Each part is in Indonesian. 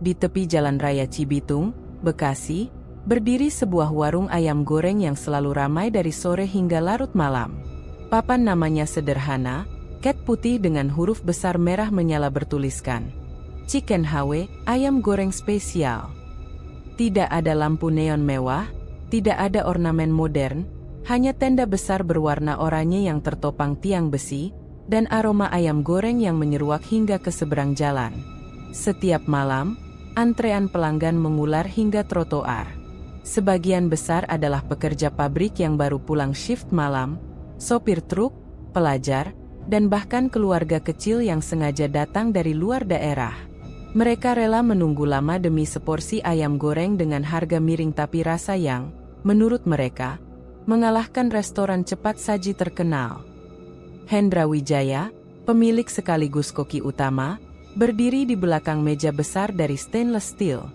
Di tepi Jalan Raya Cibitung, Bekasi, berdiri sebuah warung ayam goreng yang selalu ramai dari sore hingga larut malam. Papan namanya sederhana, cat putih dengan huruf besar merah menyala bertuliskan Chicken HW, ayam goreng spesial. Tidak ada lampu neon mewah, tidak ada ornamen modern, hanya tenda besar berwarna oranye yang tertopang tiang besi, dan aroma ayam goreng yang menyeruak hingga ke seberang jalan. Setiap malam, antrean pelanggan mengular hingga trotoar. Sebagian besar adalah pekerja pabrik yang baru pulang shift malam, sopir truk, pelajar, dan bahkan keluarga kecil yang sengaja datang dari luar daerah. Mereka rela menunggu lama demi seporsi ayam goreng dengan harga miring tapi rasa yang, menurut mereka, mengalahkan restoran cepat saji terkenal. Hendra Wijaya, pemilik sekaligus koki utama, berdiri di belakang meja besar dari stainless steel.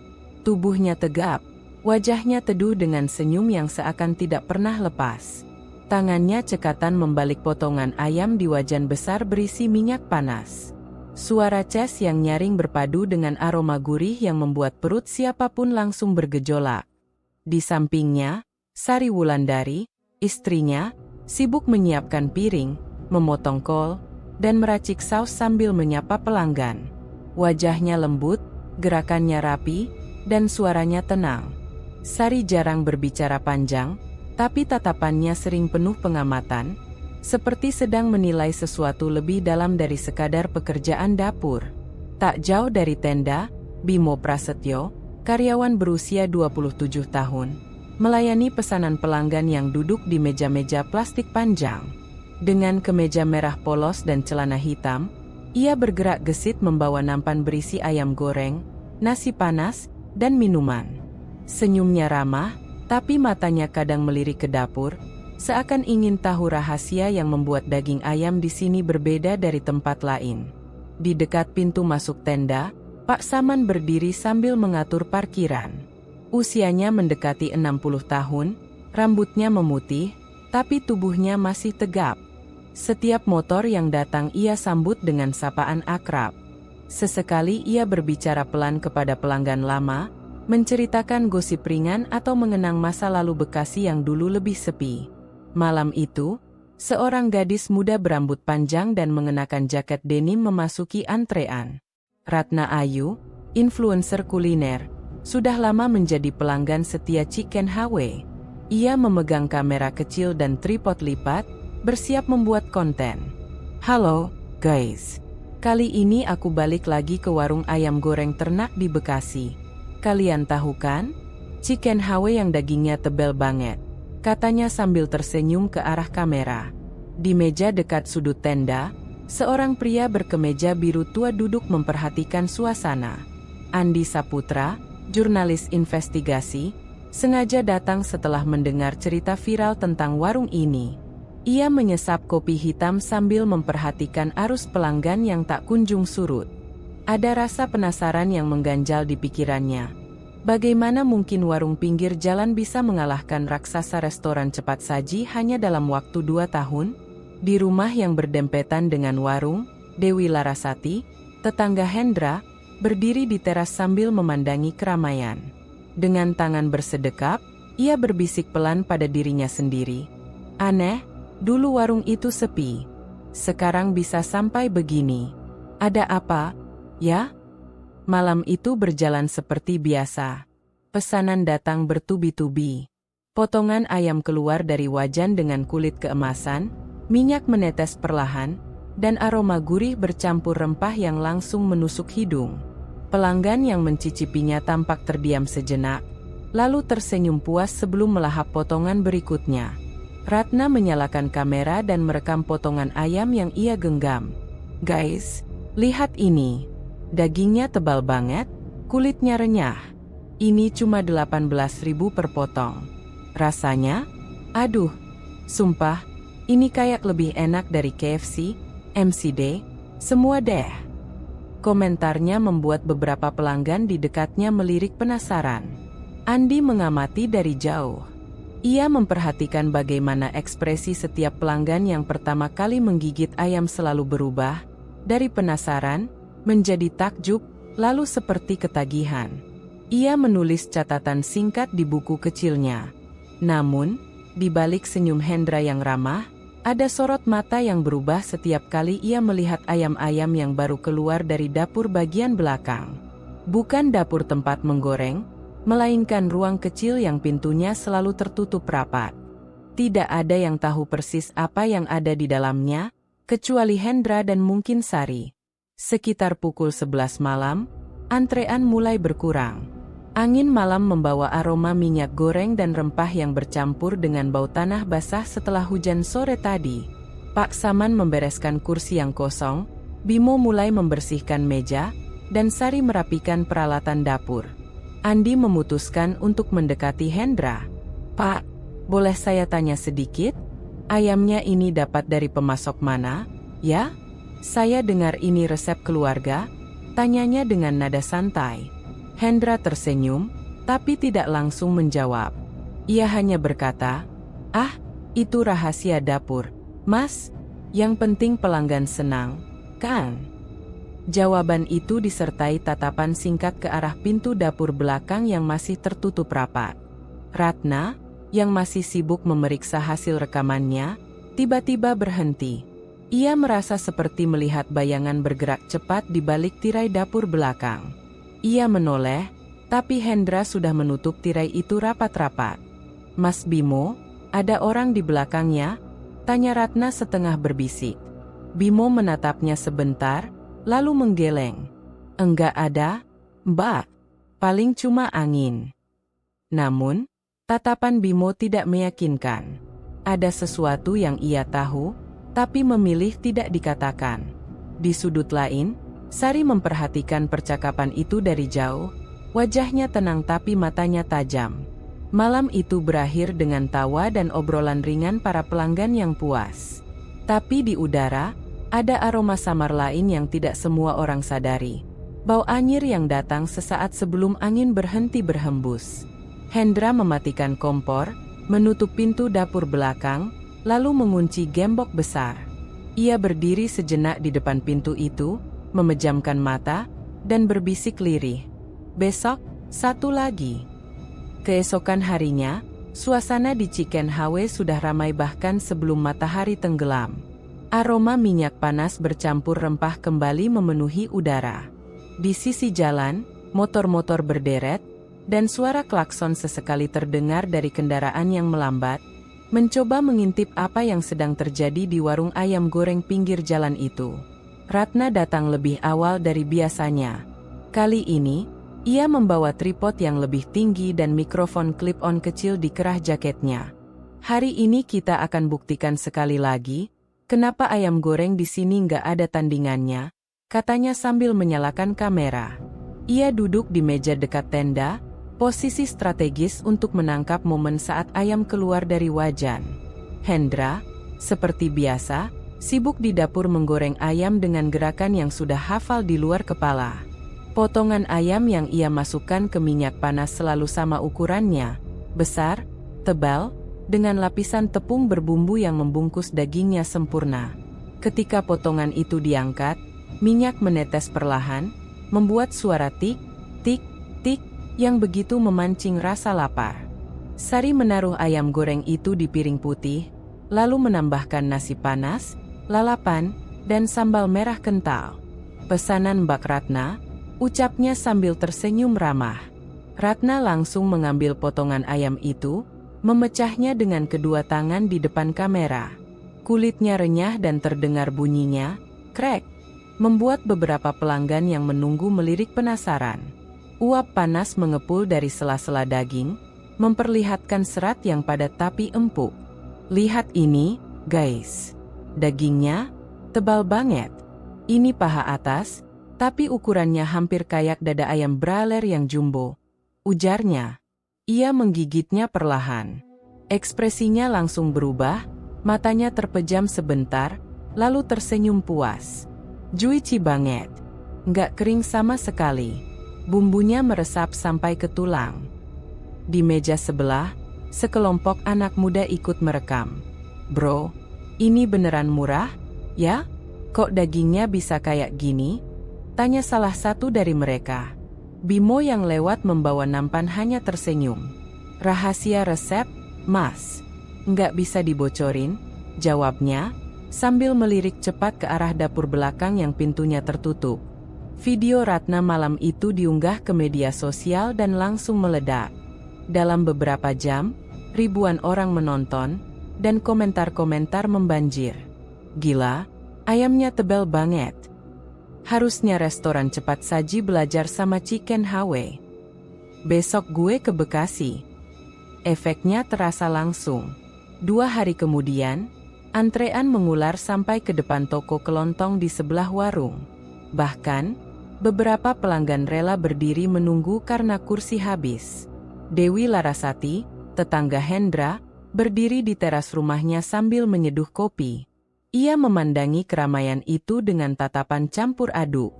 Tubuhnya tegap, wajahnya teduh dengan senyum yang seakan tidak pernah lepas. Tangannya cekatan membalik potongan ayam di wajan besar berisi minyak panas. Suara ces yang nyaring berpadu dengan aroma gurih yang membuat perut siapapun langsung bergejolak. Di sampingnya, Sari Wulandari, istrinya, sibuk menyiapkan piring, memotong kol, dan meracik saus sambil menyapa pelanggan. Wajahnya lembut, gerakannya rapi, dan suaranya tenang. Sari jarang berbicara panjang, tapi tatapannya sering penuh pengamatan, seperti sedang menilai sesuatu lebih dalam dari sekadar pekerjaan dapur. Tak jauh dari tenda, Bimo Prasetyo, karyawan berusia 27 tahun, melayani pesanan pelanggan yang duduk di meja-meja plastik panjang. Dengan kemeja merah polos dan celana hitam, ia bergerak gesit membawa nampan berisi ayam goreng, nasi panas, dan minuman. Senyumnya ramah, tapi matanya kadang melirik ke dapur, seakan ingin tahu rahasia yang membuat daging ayam di sini berbeda dari tempat lain. Di dekat pintu masuk tenda, Pak Saman berdiri sambil mengatur parkiran. Usianya mendekati 60 tahun, rambutnya memutih, tapi tubuhnya masih tegap. Setiap motor yang datang ia sambut dengan sapaan akrab. Sesekali ia berbicara pelan kepada pelanggan lama, menceritakan gosip ringan atau mengenang masa lalu Bekasi yang dulu lebih sepi. Malam itu, seorang gadis muda berambut panjang dan mengenakan jaket denim memasuki antrean. Ratna Ayu, influencer kuliner, sudah lama menjadi pelanggan setia Chicken HW. Ia memegang kamera kecil dan tripod lipat, bersiap membuat konten. Halo, guys. Kali ini aku balik lagi ke warung ayam goreng ternak di Bekasi. Kalian tahu kan? Chicken HW yang dagingnya tebal banget, katanya sambil tersenyum ke arah kamera. Di meja dekat sudut tenda, seorang pria berkemeja biru tua duduk memperhatikan suasana. Andi Saputra, jurnalis investigasi, sengaja datang setelah mendengar cerita viral tentang warung ini. Ia menyesap kopi hitam sambil memperhatikan arus pelanggan yang tak kunjung surut. Ada rasa penasaran yang mengganjal di pikirannya. Bagaimana mungkin warung pinggir jalan bisa mengalahkan raksasa restoran cepat saji hanya dalam waktu 2 tahun? Di rumah yang berdempetan dengan warung, Dewi Larasati, tetangga Hendra, berdiri di teras sambil memandangi keramaian. Dengan tangan bersedekap, ia berbisik pelan pada dirinya sendiri. Aneh, dulu warung itu sepi. Sekarang bisa sampai begini. Ada apa, ya? Malam itu berjalan seperti biasa. Pesanan datang bertubi-tubi. Potongan ayam keluar dari wajan dengan kulit keemasan, minyak menetes perlahan, dan aroma gurih bercampur rempah yang langsung menusuk hidung. Pelanggan yang mencicipinya tampak terdiam sejenak, lalu tersenyum puas sebelum melahap potongan berikutnya. Ratna menyalakan kamera dan merekam potongan ayam yang ia genggam. Guys, lihat ini. Dagingnya tebal banget, kulitnya renyah. Ini cuma 18.000 per potong. Rasanya? Aduh, sumpah, ini kayak lebih enak dari KFC, McD, semua deh. Komentarnya membuat beberapa pelanggan di dekatnya melirik penasaran. Andi mengamati dari jauh. Ia memperhatikan bagaimana ekspresi setiap pelanggan yang pertama kali menggigit ayam selalu berubah, dari penasaran, menjadi takjub, lalu seperti ketagihan. Ia menulis catatan singkat di buku kecilnya. Namun, di balik senyum Hendra yang ramah, ada sorot mata yang berubah setiap kali ia melihat ayam-ayam yang baru keluar dari dapur bagian belakang. Bukan dapur tempat menggoreng, melainkan ruang kecil yang pintunya selalu tertutup rapat. Tidak ada yang tahu persis apa yang ada di dalamnya, kecuali Hendra dan mungkin Sari. Sekitar pukul 11 malam, antrean mulai berkurang. Angin malam membawa aroma minyak goreng dan rempah yang bercampur dengan bau tanah basah setelah hujan sore tadi. Pak Saman membereskan kursi yang kosong, Bimo mulai membersihkan meja, dan Sari merapikan peralatan dapur. Andi memutuskan untuk mendekati Hendra. "Pak, boleh saya tanya sedikit? Ayamnya ini dapat dari pemasok mana, ya? Saya dengar ini resep keluarga," tanyanya dengan nada santai. Hendra tersenyum, tapi tidak langsung menjawab. Ia hanya berkata, "Ah, itu rahasia dapur, Mas. Yang penting pelanggan senang, kan?" Jawaban itu disertai tatapan singkat ke arah pintu dapur belakang yang masih tertutup rapat. Ratna, yang masih sibuk memeriksa hasil rekamannya, tiba-tiba berhenti. Ia merasa seperti melihat bayangan bergerak cepat di balik tirai dapur belakang. Ia menoleh, tapi Hendra sudah menutup tirai itu rapat-rapat. "Mas Bimo, ada orang di belakangnya?" tanya Ratna setengah berbisik. Bimo menatapnya sebentar, lalu menggeleng. "Enggak ada, Mbak. Paling cuma angin." Namun, tatapan Bimo tidak meyakinkan. Ada sesuatu yang ia tahu, tapi memilih tidak dikatakan. Di sudut lain, Sari memperhatikan percakapan itu dari jauh, wajahnya tenang tapi matanya tajam. Malam itu berakhir dengan tawa dan obrolan ringan para pelanggan yang puas. Tapi di udara, ada aroma samar lain yang tidak semua orang sadari. Bau anyir yang datang sesaat sebelum angin berhenti berhembus. Hendra mematikan kompor, menutup pintu dapur belakang, lalu mengunci gembok besar. Ia berdiri sejenak di depan pintu itu, memejamkan mata, dan berbisik lirih. "Besok, satu lagi." Keesokan harinya, suasana di Chicken House sudah ramai bahkan sebelum matahari tenggelam. Aroma minyak panas bercampur rempah kembali memenuhi udara. Di sisi jalan, motor-motor berderet, dan suara klakson sesekali terdengar dari kendaraan yang melambat, mencoba mengintip apa yang sedang terjadi di warung ayam goreng pinggir jalan itu. Ratna datang lebih awal dari biasanya. Kali ini, ia membawa tripod yang lebih tinggi dan mikrofon clip-on kecil di kerah jaketnya. "Hari ini kita akan buktikan sekali lagi, kenapa ayam goreng di sini nggak ada tandingannya," katanya sambil menyalakan kamera. Ia duduk di meja dekat tenda, posisi strategis untuk menangkap momen saat ayam keluar dari wajan. Hendra, seperti biasa, sibuk di dapur menggoreng ayam dengan gerakan yang sudah hafal di luar kepala. Potongan ayam yang ia masukkan ke minyak panas selalu sama ukurannya, besar, tebal, dengan lapisan tepung berbumbu yang membungkus dagingnya sempurna. Ketika potongan itu diangkat, minyak menetes perlahan, membuat suara tik, tik, tik, yang begitu memancing rasa lapar. Sari menaruh ayam goreng itu di piring putih, lalu menambahkan nasi panas, lalapan, dan sambal merah kental. "Pesanan Mbak Ratna," ucapnya sambil tersenyum ramah. Ratna langsung mengambil potongan ayam itu, memecahnya dengan kedua tangan di depan kamera. Kulitnya renyah dan terdengar bunyinya, krek, membuat beberapa pelanggan yang menunggu melirik penasaran. Uap panas mengepul dari sela-sela daging, memperlihatkan serat yang padat tapi empuk. "Lihat ini, guys. Dagingnya tebal banget. Ini paha atas, tapi ukurannya hampir kayak dada ayam broiler yang jumbo," ujarnya. Ia menggigitnya perlahan. Ekspresinya langsung berubah, matanya terpejam sebentar, lalu tersenyum puas. "Juicy banget. Nggak kering sama sekali. Bumbunya meresap sampai ke tulang." Di meja sebelah, sekelompok anak muda ikut merekam. "Bro, ini beneran murah, ya? Kok dagingnya bisa kayak gini?" Tanya salah satu dari mereka. Bimo yang lewat membawa nampan hanya tersenyum. Rahasia resep, Mas. Nggak bisa dibocorin, jawabnya, sambil melirik cepat ke arah dapur belakang yang pintunya tertutup. Video Ratna malam itu diunggah ke media sosial dan langsung meledak. Dalam beberapa jam, ribuan orang menonton, dan komentar-komentar membanjir. Gila, ayamnya tebal banget. Harusnya restoran cepat saji belajar sama Chicken Hawe. Besok gue ke Bekasi. Efeknya terasa langsung. 2 hari kemudian, antrean mengular sampai ke depan toko kelontong di sebelah warung. Bahkan, beberapa pelanggan rela berdiri menunggu karena kursi habis. Dewi Larasati, tetangga Hendra, berdiri di teras rumahnya sambil menyeduh kopi. Ia memandangi keramaian itu dengan tatapan campur aduk.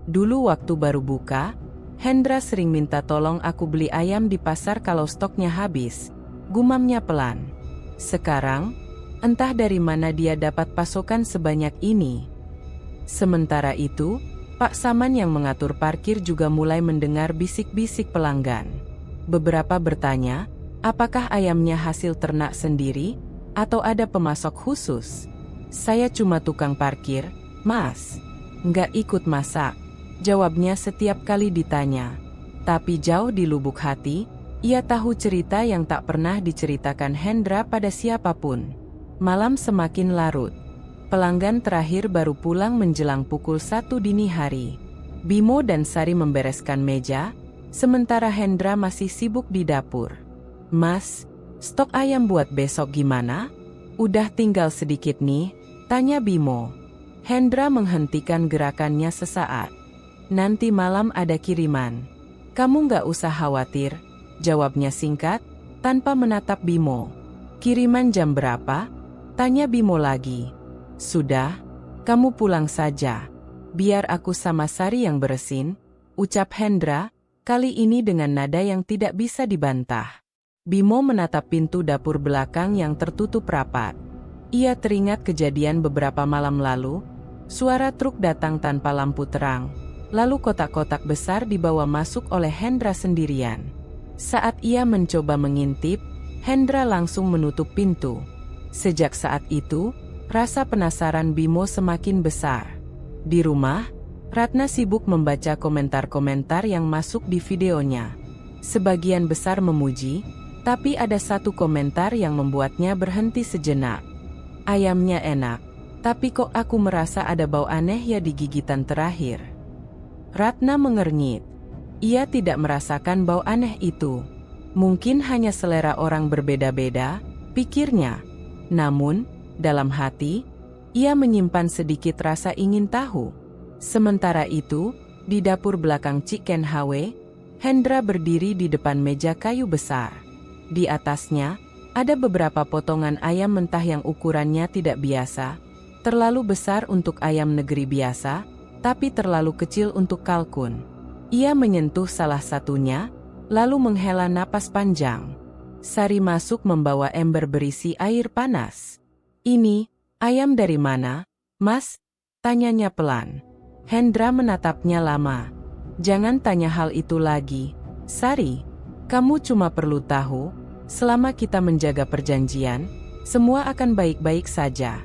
Dulu waktu baru buka, Hendra sering minta tolong aku beli ayam di pasar kalau stoknya habis. Gumamnya pelan. Sekarang, entah dari mana dia dapat pasokan sebanyak ini. Sementara itu, Pak Saman yang mengatur parkir juga mulai mendengar bisik-bisik pelanggan. Beberapa bertanya, apakah ayamnya hasil ternak sendiri, atau ada pemasok khusus? Saya cuma tukang parkir, Mas. Nggak ikut masak, jawabnya setiap kali ditanya. Tapi jauh di lubuk hati, ia tahu cerita yang tak pernah diceritakan Hendra pada siapapun. Malam semakin larut. Pelanggan terakhir baru pulang menjelang pukul 1 dini hari. Bimo dan Sari membereskan meja, sementara Hendra masih sibuk di dapur. Mas, stok ayam buat besok gimana? Udah tinggal sedikit nih, tanya Bimo. Hendra menghentikan gerakannya sesaat. Nanti malam ada kiriman. Kamu nggak usah khawatir, jawabnya singkat, tanpa menatap Bimo. Kiriman jam berapa? Tanya Bimo lagi. Sudah, kamu pulang saja. Biar aku sama Sari yang beresin, ucap Hendra, kali ini dengan nada yang tidak bisa dibantah. Bimo menatap pintu dapur belakang yang tertutup rapat. Ia teringat kejadian beberapa malam lalu, suara truk datang tanpa lampu terang, lalu kotak-kotak besar dibawa masuk oleh Hendra sendirian. Saat ia mencoba mengintip, Hendra langsung menutup pintu. Sejak saat itu, rasa penasaran Bimo semakin besar. Di rumah, Ratna sibuk membaca komentar-komentar yang masuk di videonya. Sebagian besar memuji, tapi ada satu komentar yang membuatnya berhenti sejenak. Ayamnya enak, tapi kok aku merasa ada bau aneh ya di gigitan terakhir. Ratna mengernyit. Ia tidak merasakan bau aneh itu. Mungkin hanya selera orang berbeda-beda, pikirnya. Namun, dalam hati, ia menyimpan sedikit rasa ingin tahu. Sementara itu, di dapur belakang Chicken Hawe, Hendra berdiri di depan meja kayu besar. Di atasnya, ada beberapa potongan ayam mentah yang ukurannya tidak biasa, terlalu besar untuk ayam negeri biasa, tapi terlalu kecil untuk kalkun. Ia menyentuh salah satunya, lalu menghela napas panjang. Sari masuk membawa ember berisi air panas. Ini, ayam dari mana, Mas? Tanyanya pelan. Hendra menatapnya lama. Jangan tanya hal itu lagi, Sari. Kamu cuma perlu tahu, selama kita menjaga perjanjian, semua akan baik-baik saja.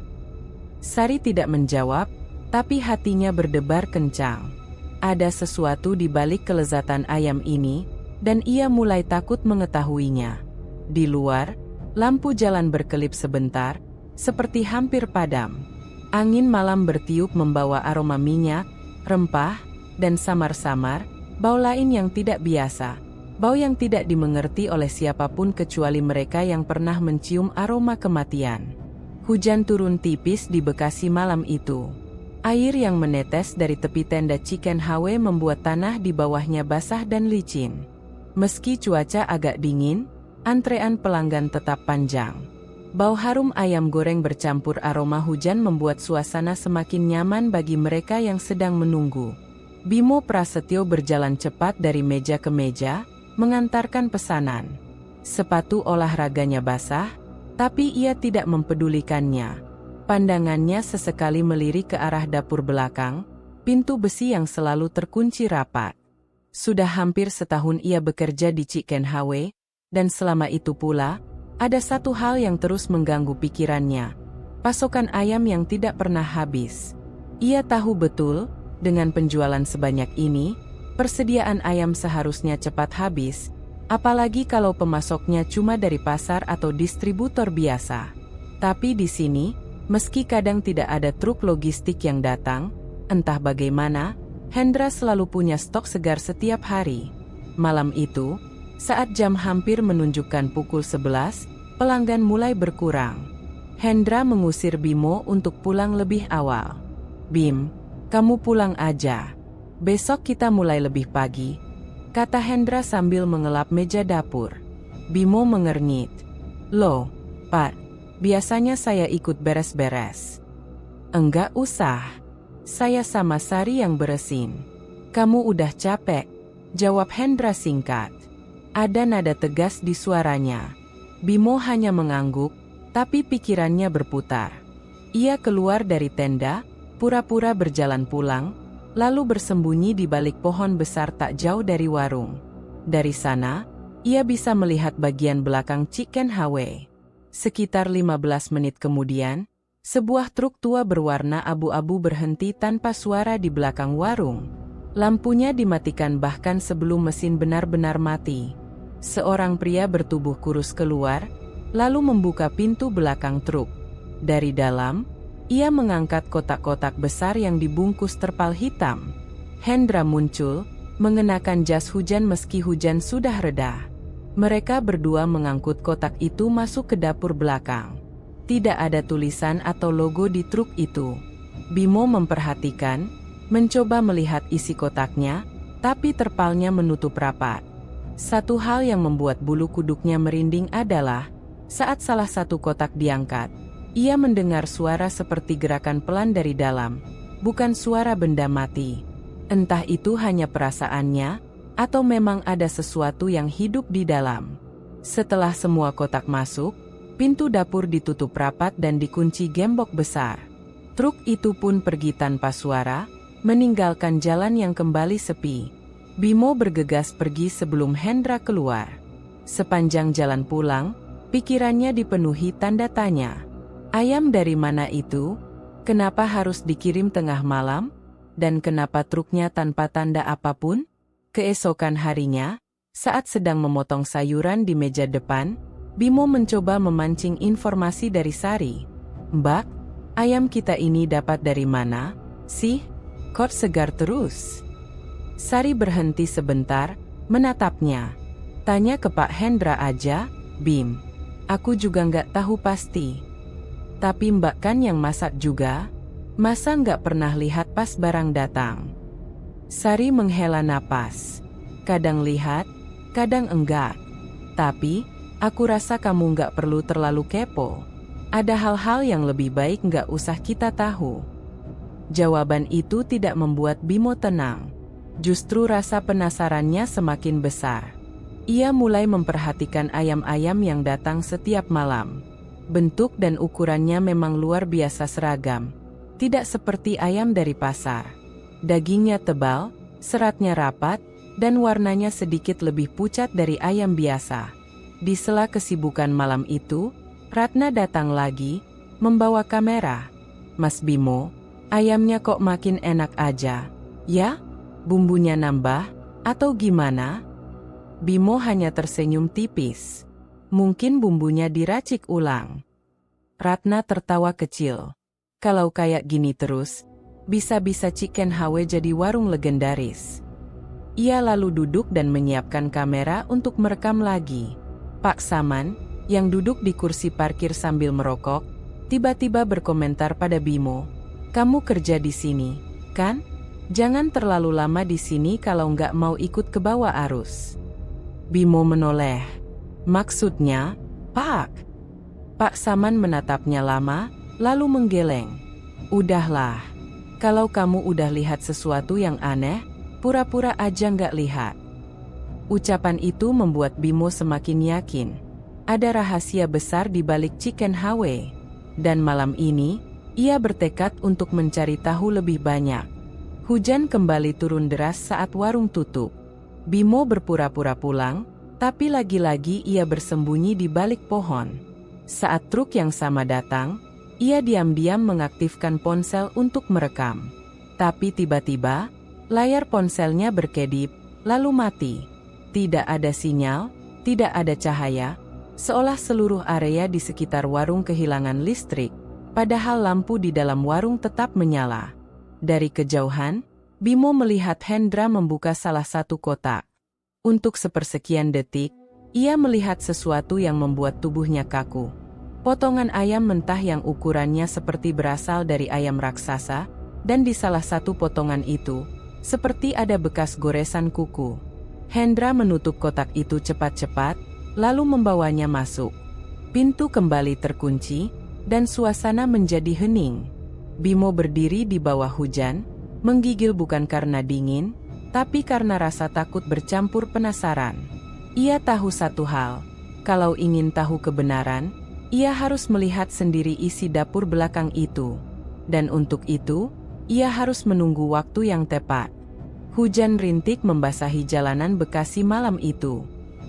Sari tidak menjawab, tapi hatinya berdebar kencang. Ada sesuatu di balik kelezatan ayam ini, dan ia mulai takut mengetahuinya. Di luar, lampu jalan berkelip sebentar, seperti hampir padam. Angin malam bertiup membawa aroma minyak, rempah, dan samar-samar, bau lain yang tidak biasa. Bau yang tidak dimengerti oleh siapapun kecuali mereka yang pernah mencium aroma kematian. Hujan turun tipis di Bekasi malam itu. Air yang menetes dari tepi tenda Chicken Hawe membuat tanah di bawahnya basah dan licin. Meski cuaca agak dingin, antrean pelanggan tetap panjang. Bau harum ayam goreng bercampur aroma hujan membuat suasana semakin nyaman bagi mereka yang sedang menunggu. Bimo Prasetyo berjalan cepat dari meja ke meja, mengantarkan pesanan. Sepatu olahraganya basah, tapi ia tidak mempedulikannya. Pandangannya sesekali melirik ke arah dapur belakang, pintu besi yang selalu terkunci rapat. Sudah hampir setahun ia bekerja di Chicken Hwe, dan selama itu pula, ada satu hal yang terus mengganggu pikirannya. Pasokan ayam yang tidak pernah habis. Ia tahu betul, dengan penjualan sebanyak ini, persediaan ayam seharusnya cepat habis, apalagi kalau pemasoknya cuma dari pasar atau distributor biasa. Tapi di sini, meski kadang tidak ada truk logistik yang datang, entah bagaimana, Hendra selalu punya stok segar setiap hari. Malam itu, saat jam hampir menunjukkan pukul 11, pelanggan mulai berkurang. Hendra mengusir Bimo untuk pulang lebih awal. "Bim, kamu pulang aja. Besok kita mulai lebih pagi," kata Hendra sambil mengelap meja dapur. Bimo mengernyit. "Loh, Pak, biasanya saya ikut beres-beres." "Enggak usah. Saya sama Sari yang beresin." "Kamu udah capek," jawab Hendra singkat. Ada nada tegas di suaranya. Bimo hanya mengangguk, tapi pikirannya berputar. Ia keluar dari tenda, pura-pura berjalan pulang, lalu bersembunyi di balik pohon besar tak jauh dari warung. Dari sana, ia bisa melihat bagian belakang Chicken Hwe. Sekitar 15 menit kemudian, sebuah truk tua berwarna abu-abu berhenti tanpa suara di belakang warung. Lampunya dimatikan bahkan sebelum mesin benar-benar mati. Seorang pria bertubuh kurus keluar, lalu membuka pintu belakang truk. Dari dalam, ia mengangkat kotak-kotak besar yang dibungkus terpal hitam. Hendra muncul, mengenakan jas hujan meski hujan sudah reda. Mereka berdua mengangkut kotak itu masuk ke dapur belakang. Tidak ada tulisan atau logo di truk itu. Bimo memperhatikan, mencoba melihat isi kotaknya, tapi terpalnya menutup rapat. Satu hal yang membuat bulu kuduknya merinding adalah, saat salah satu kotak diangkat, ia mendengar suara seperti gerakan pelan dari dalam, bukan suara benda mati. Entah itu hanya perasaannya, atau memang ada sesuatu yang hidup di dalam. Setelah semua kotak masuk, pintu dapur ditutup rapat dan dikunci gembok besar. Truk itu pun pergi tanpa suara, meninggalkan jalan yang kembali sepi. Bimo bergegas pergi sebelum Hendra keluar. Sepanjang jalan pulang, pikirannya dipenuhi tanda tanya. Ayam dari mana itu? Kenapa harus dikirim tengah malam? Dan kenapa truknya tanpa tanda apapun? Keesokan harinya, saat sedang memotong sayuran di meja depan, Bimo mencoba memancing informasi dari Sari. "Mbak, ayam kita ini dapat dari mana sih? Kok segar terus?" Sari berhenti sebentar, menatapnya. "Tanya ke Pak Hendra aja, Bim. Aku juga nggak tahu pasti. Tapi Mbak kan yang masak juga, masa nggak pernah lihat pas barang datang?" Sari menghela napas. "Kadang lihat, kadang enggak. Tapi, aku rasa kamu nggak perlu terlalu kepo. Ada hal-hal yang lebih baik nggak usah kita tahu." Jawaban itu tidak membuat Bimo tenang. Justru rasa penasarannya semakin besar. Ia mulai memperhatikan ayam-ayam yang datang setiap malam. Bentuk dan ukurannya memang luar biasa seragam. Tidak seperti ayam dari pasar. Dagingnya tebal, seratnya rapat, dan warnanya sedikit lebih pucat dari ayam biasa. Di sela kesibukan malam itu, Ratna datang lagi, membawa kamera. "Mas Bimo, ayamnya kok makin enak aja, ya? Bumbunya nambah, atau gimana?" Bimo hanya tersenyum tipis. "Mungkin bumbunya diracik ulang." Ratna tertawa kecil. "Kalau kayak gini terus, bisa-bisa Chicken Hwe jadi warung legendaris." Ia lalu duduk dan menyiapkan kamera untuk merekam lagi. Pak Saman, yang duduk di kursi parkir sambil merokok, tiba-tiba berkomentar pada Bimo. "Kamu kerja di sini, kan? Jangan terlalu lama di sini kalau nggak mau ikut ke bawah arus." Bimo menoleh. "Maksudnya, Pak?" Pak Saman menatapnya lama, lalu menggeleng. "Udahlah, kalau kamu udah lihat sesuatu yang aneh, pura-pura aja nggak lihat." Ucapan itu membuat Bimo semakin yakin. Ada rahasia besar di balik Chicken Hwe. Dan malam ini, ia bertekad untuk mencari tahu lebih banyak. Hujan kembali turun deras saat warung tutup. Bimo berpura-pura pulang, tapi lagi-lagi ia bersembunyi di balik pohon. Saat truk yang sama datang, ia diam-diam mengaktifkan ponsel untuk merekam. Tapi tiba-tiba, layar ponselnya berkedip, lalu mati. Tidak ada sinyal, tidak ada cahaya, seolah seluruh area di sekitar warung kehilangan listrik, padahal lampu di dalam warung tetap menyala. Dari kejauhan, Bimo melihat Hendra membuka salah satu kotak. Untuk sepersekian detik, ia melihat sesuatu yang membuat tubuhnya kaku. Potongan ayam mentah yang ukurannya seperti berasal dari ayam raksasa, dan di salah satu potongan itu, seperti ada bekas goresan kuku. Hendra menutup kotak itu cepat-cepat, lalu membawanya masuk. Pintu kembali terkunci, dan suasana menjadi hening. Bimo berdiri di bawah hujan, menggigil bukan karena dingin, tapi karena rasa takut bercampur penasaran. Ia tahu satu hal, kalau ingin tahu kebenaran, ia harus melihat sendiri isi dapur belakang itu. Dan untuk itu, ia harus menunggu waktu yang tepat. Hujan rintik membasahi jalanan Bekasi malam itu.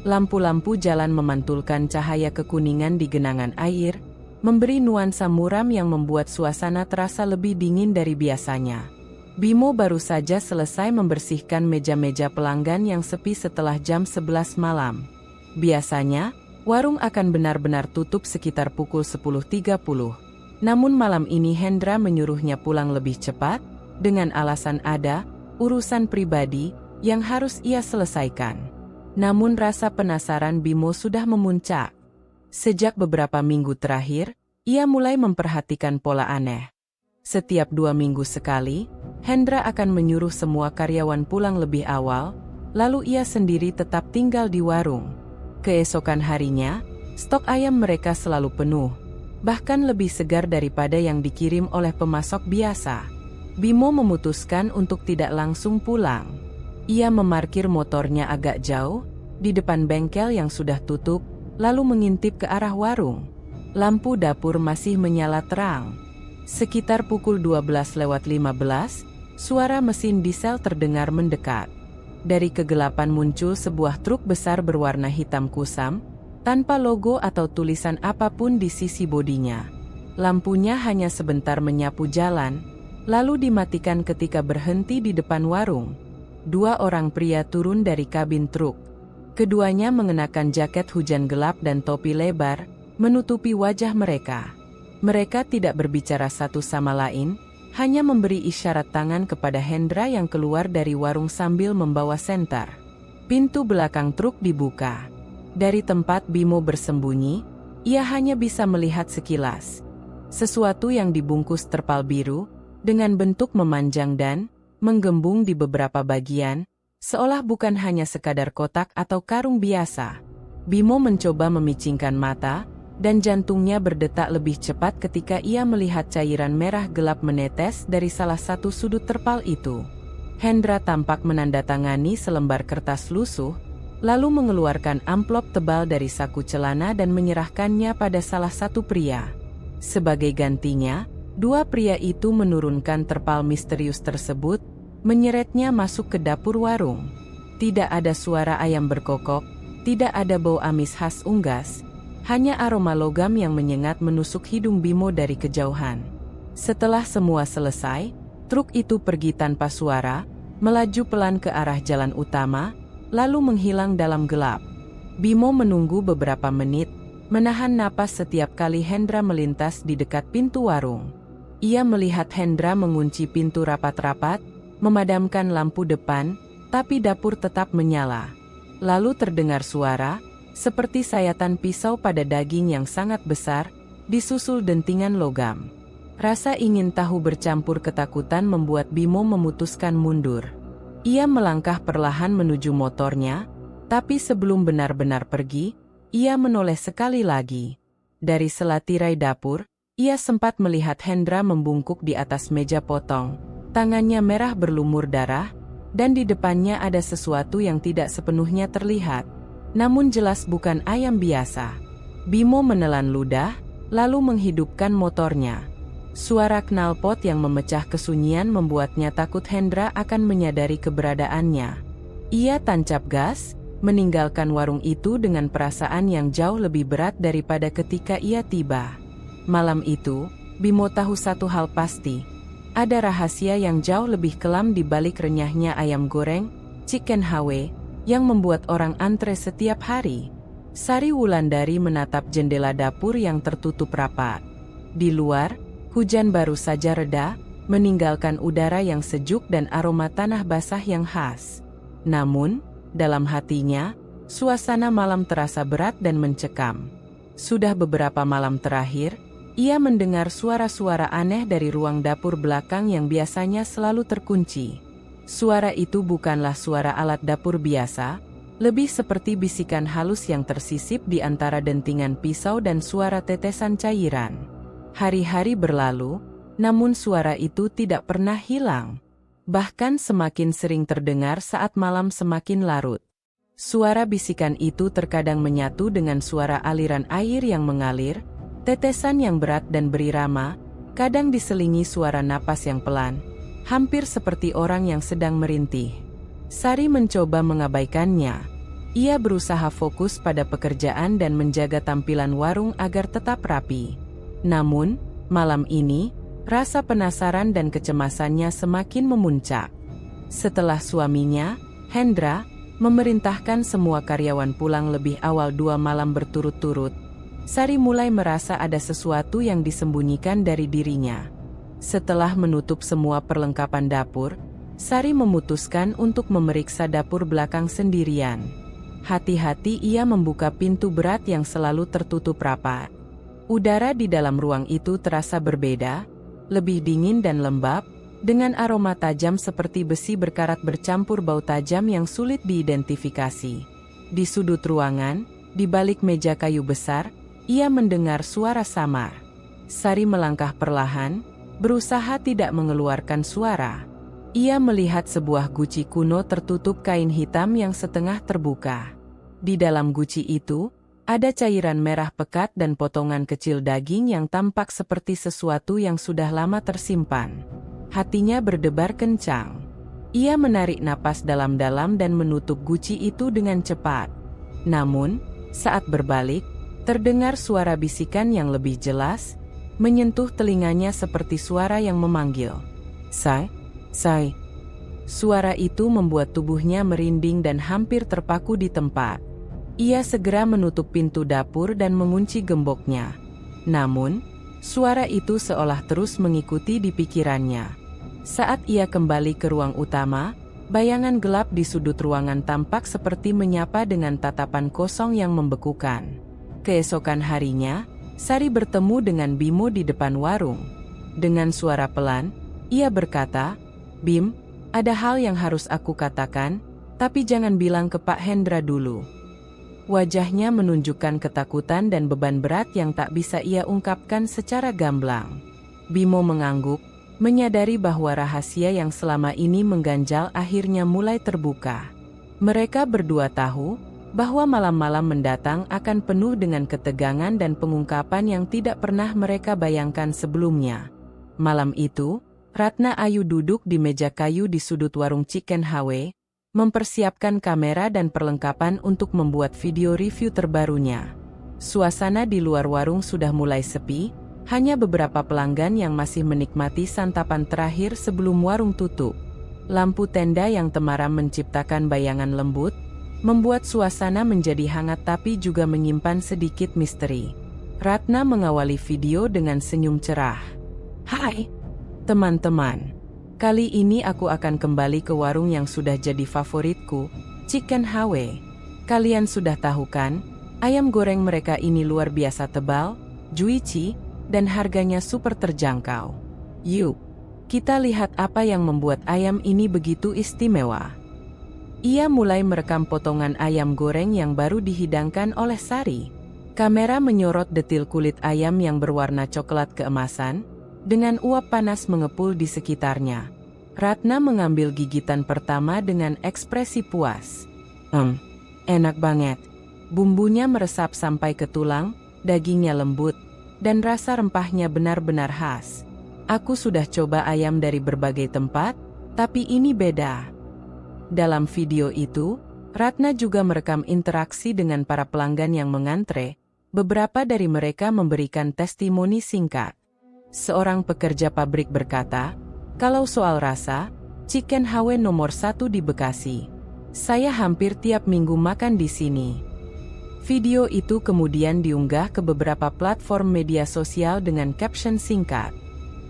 Lampu-lampu jalan memantulkan cahaya kekuningan di genangan air, memberi nuansa muram yang membuat suasana terasa lebih dingin dari biasanya. Bimo baru saja selesai membersihkan meja-meja pelanggan yang sepi setelah jam 11 malam. Biasanya, warung akan benar-benar tutup sekitar pukul 10.30. Namun malam ini Hendra menyuruhnya pulang lebih cepat, dengan alasan ada urusan pribadi yang harus ia selesaikan. Namun rasa penasaran Bimo sudah memuncak. Sejak beberapa minggu terakhir, ia mulai memperhatikan pola aneh. Setiap 2 minggu sekali, Hendra akan menyuruh semua karyawan pulang lebih awal, lalu ia sendiri tetap tinggal di warung. Keesokan harinya, stok ayam mereka selalu penuh, bahkan lebih segar daripada yang dikirim oleh pemasok biasa. Bimo memutuskan untuk tidak langsung pulang. Ia memarkir motornya agak jauh, di depan bengkel yang sudah tutup, lalu mengintip ke arah warung. Lampu dapur masih menyala terang. Sekitar pukul 12:15, suara mesin diesel terdengar mendekat. Dari kegelapan muncul sebuah truk besar berwarna hitam kusam, tanpa logo atau tulisan apapun di sisi bodinya. Lampunya hanya sebentar menyapu jalan, lalu dimatikan ketika berhenti di depan warung. 2 orang pria turun dari kabin truk. Keduanya mengenakan jaket hujan gelap dan topi lebar, menutupi wajah mereka. Mereka tidak berbicara satu sama lain, hanya memberi isyarat tangan kepada Hendra yang keluar dari warung sambil membawa senter. Pintu belakang truk dibuka. Dari tempat Bimo bersembunyi, ia hanya bisa melihat sekilas. Sesuatu yang dibungkus terpal biru, dengan bentuk memanjang dan menggembung di beberapa bagian, seolah bukan hanya sekadar kotak atau karung biasa. Bimo mencoba memicingkan mata, dan jantungnya berdetak lebih cepat ketika ia melihat cairan merah gelap menetes dari salah satu sudut terpal itu. Hendra tampak menandatangani selembar kertas lusuh, lalu mengeluarkan amplop tebal dari saku celana dan menyerahkannya pada salah satu pria. Sebagai gantinya, 2 pria itu menurunkan terpal misterius tersebut, menyeretnya masuk ke dapur warung. Tidak ada suara ayam berkokok, tidak ada bau amis khas unggas, hanya aroma logam yang menyengat menusuk hidung Bimo dari kejauhan. Setelah semua selesai, truk itu pergi tanpa suara, melaju pelan ke arah jalan utama, lalu menghilang dalam gelap. Bimo menunggu beberapa menit, menahan napas setiap kali Hendra melintas di dekat pintu warung. Ia melihat Hendra mengunci pintu rapat-rapat, memadamkan lampu depan, tapi dapur tetap menyala. Lalu terdengar suara, seperti sayatan pisau pada daging yang sangat besar, disusul dentingan logam. Rasa ingin tahu bercampur ketakutan membuat Bimo memutuskan mundur. Ia melangkah perlahan menuju motornya, tapi sebelum benar-benar pergi, ia menoleh sekali lagi. Dari sela tirai dapur, ia sempat melihat Hendra membungkuk di atas meja potong. Tangannya merah berlumur darah, dan di depannya ada sesuatu yang tidak sepenuhnya terlihat. Namun jelas bukan ayam biasa. Bimo menelan ludah, lalu menghidupkan motornya. Suara knalpot yang memecah kesunyian membuatnya takut Hendra akan menyadari keberadaannya. Ia tancap gas, meninggalkan warung itu dengan perasaan yang jauh lebih berat daripada ketika ia tiba. Malam itu, Bimo tahu satu hal pasti. Ada rahasia yang jauh lebih kelam di balik renyahnya ayam goreng, Chicken Hawe, yang membuat orang antre setiap hari. Sari Wulandari menatap jendela dapur yang tertutup rapat. Di luar, hujan baru saja reda, meninggalkan udara yang sejuk dan aroma tanah basah yang khas. Namun, dalam hatinya, suasana malam terasa berat dan mencekam. Sudah beberapa malam terakhir, ia mendengar suara-suara aneh dari ruang dapur belakang yang biasanya selalu terkunci. Suara itu bukanlah suara alat dapur biasa, lebih seperti bisikan halus yang tersisip di antara dentingan pisau dan suara tetesan cairan. Hari-hari berlalu, namun suara itu tidak pernah hilang. Bahkan semakin sering terdengar saat malam semakin larut. Suara bisikan itu terkadang menyatu dengan suara aliran air yang mengalir, tetesan yang berat dan berirama, kadang diselingi suara napas yang pelan, hampir seperti orang yang sedang merintih. Sari mencoba mengabaikannya. Ia berusaha fokus pada pekerjaan dan menjaga tampilan warung agar tetap rapi. Namun, malam ini, rasa penasaran dan kecemasannya semakin memuncak. Setelah suaminya, Hendra, memerintahkan semua karyawan pulang lebih awal 2 malam berturut-turut, Sari mulai merasa ada sesuatu yang disembunyikan dari dirinya. Setelah menutup semua perlengkapan dapur, Sari memutuskan untuk memeriksa dapur belakang sendirian. Hati-hati ia membuka pintu berat yang selalu tertutup rapat. Udara di dalam ruang itu terasa berbeda, lebih dingin dan lembab, dengan aroma tajam seperti besi berkarat bercampur bau tajam yang sulit diidentifikasi. Di sudut ruangan, di balik meja kayu besar, ia mendengar suara samar. Sari melangkah perlahan, berusaha tidak mengeluarkan suara. Ia melihat sebuah guci kuno tertutup kain hitam yang setengah terbuka. Di dalam guci itu, ada cairan merah pekat dan potongan kecil daging yang tampak seperti sesuatu yang sudah lama tersimpan. Hatinya berdebar kencang. Ia menarik napas dalam-dalam dan menutup guci itu dengan cepat. Namun, saat berbalik, terdengar suara bisikan yang lebih jelas, menyentuh telinganya seperti suara yang memanggil. Sai, Sai. Suara itu membuat tubuhnya merinding dan hampir terpaku di tempat. Ia segera menutup pintu dapur dan mengunci gemboknya. Namun, suara itu seolah terus mengikuti di pikirannya. Saat ia kembali ke ruang utama, bayangan gelap di sudut ruangan tampak seperti menyapa dengan tatapan kosong yang membekukan. Keesokan harinya, Sari bertemu dengan Bimo di depan warung. Dengan suara pelan, ia berkata, "Bim, ada hal yang harus aku katakan, tapi jangan bilang ke Pak Hendra dulu." Wajahnya menunjukkan ketakutan dan beban berat yang tak bisa ia ungkapkan secara gamblang. Bimo mengangguk, menyadari bahwa rahasia yang selama ini mengganjal akhirnya mulai terbuka. Mereka berdua tahu bahwa malam-malam mendatang akan penuh dengan ketegangan dan pengungkapan yang tidak pernah mereka bayangkan sebelumnya. Malam itu, Ratna Ayu duduk di meja kayu di sudut warung Chicken Hawe, mempersiapkan kamera dan perlengkapan untuk membuat video review terbarunya. Suasana di luar warung sudah mulai sepi, hanya beberapa pelanggan yang masih menikmati santapan terakhir sebelum warung tutup. Lampu tenda yang temaram menciptakan bayangan lembut, membuat suasana menjadi hangat tapi juga menyimpan sedikit misteri. Ratna mengawali video dengan senyum cerah. "Hai, teman-teman. Kali ini aku akan kembali ke warung yang sudah jadi favoritku, Chicken Hawe. Kalian sudah tahu kan, ayam goreng mereka ini luar biasa tebal, juicy, dan harganya super terjangkau. Yuk, kita lihat apa yang membuat ayam ini begitu istimewa." Ia mulai merekam potongan ayam goreng yang baru dihidangkan oleh Sari. Kamera menyorot detil kulit ayam yang berwarna coklat keemasan, dengan uap panas mengepul di sekitarnya. Ratna mengambil gigitan pertama dengan ekspresi puas. Enak banget. Bumbunya meresap sampai ke tulang, dagingnya lembut, dan rasa rempahnya benar-benar khas. Aku sudah coba ayam dari berbagai tempat, tapi ini beda. Dalam video itu, Ratna juga merekam interaksi dengan para pelanggan yang mengantre. Beberapa dari mereka memberikan testimoni singkat. Seorang pekerja pabrik berkata, "Kalau soal rasa, Chicken HW nomor 1 di Bekasi. Saya hampir tiap minggu makan di sini." Video itu kemudian diunggah ke beberapa platform media sosial dengan caption singkat,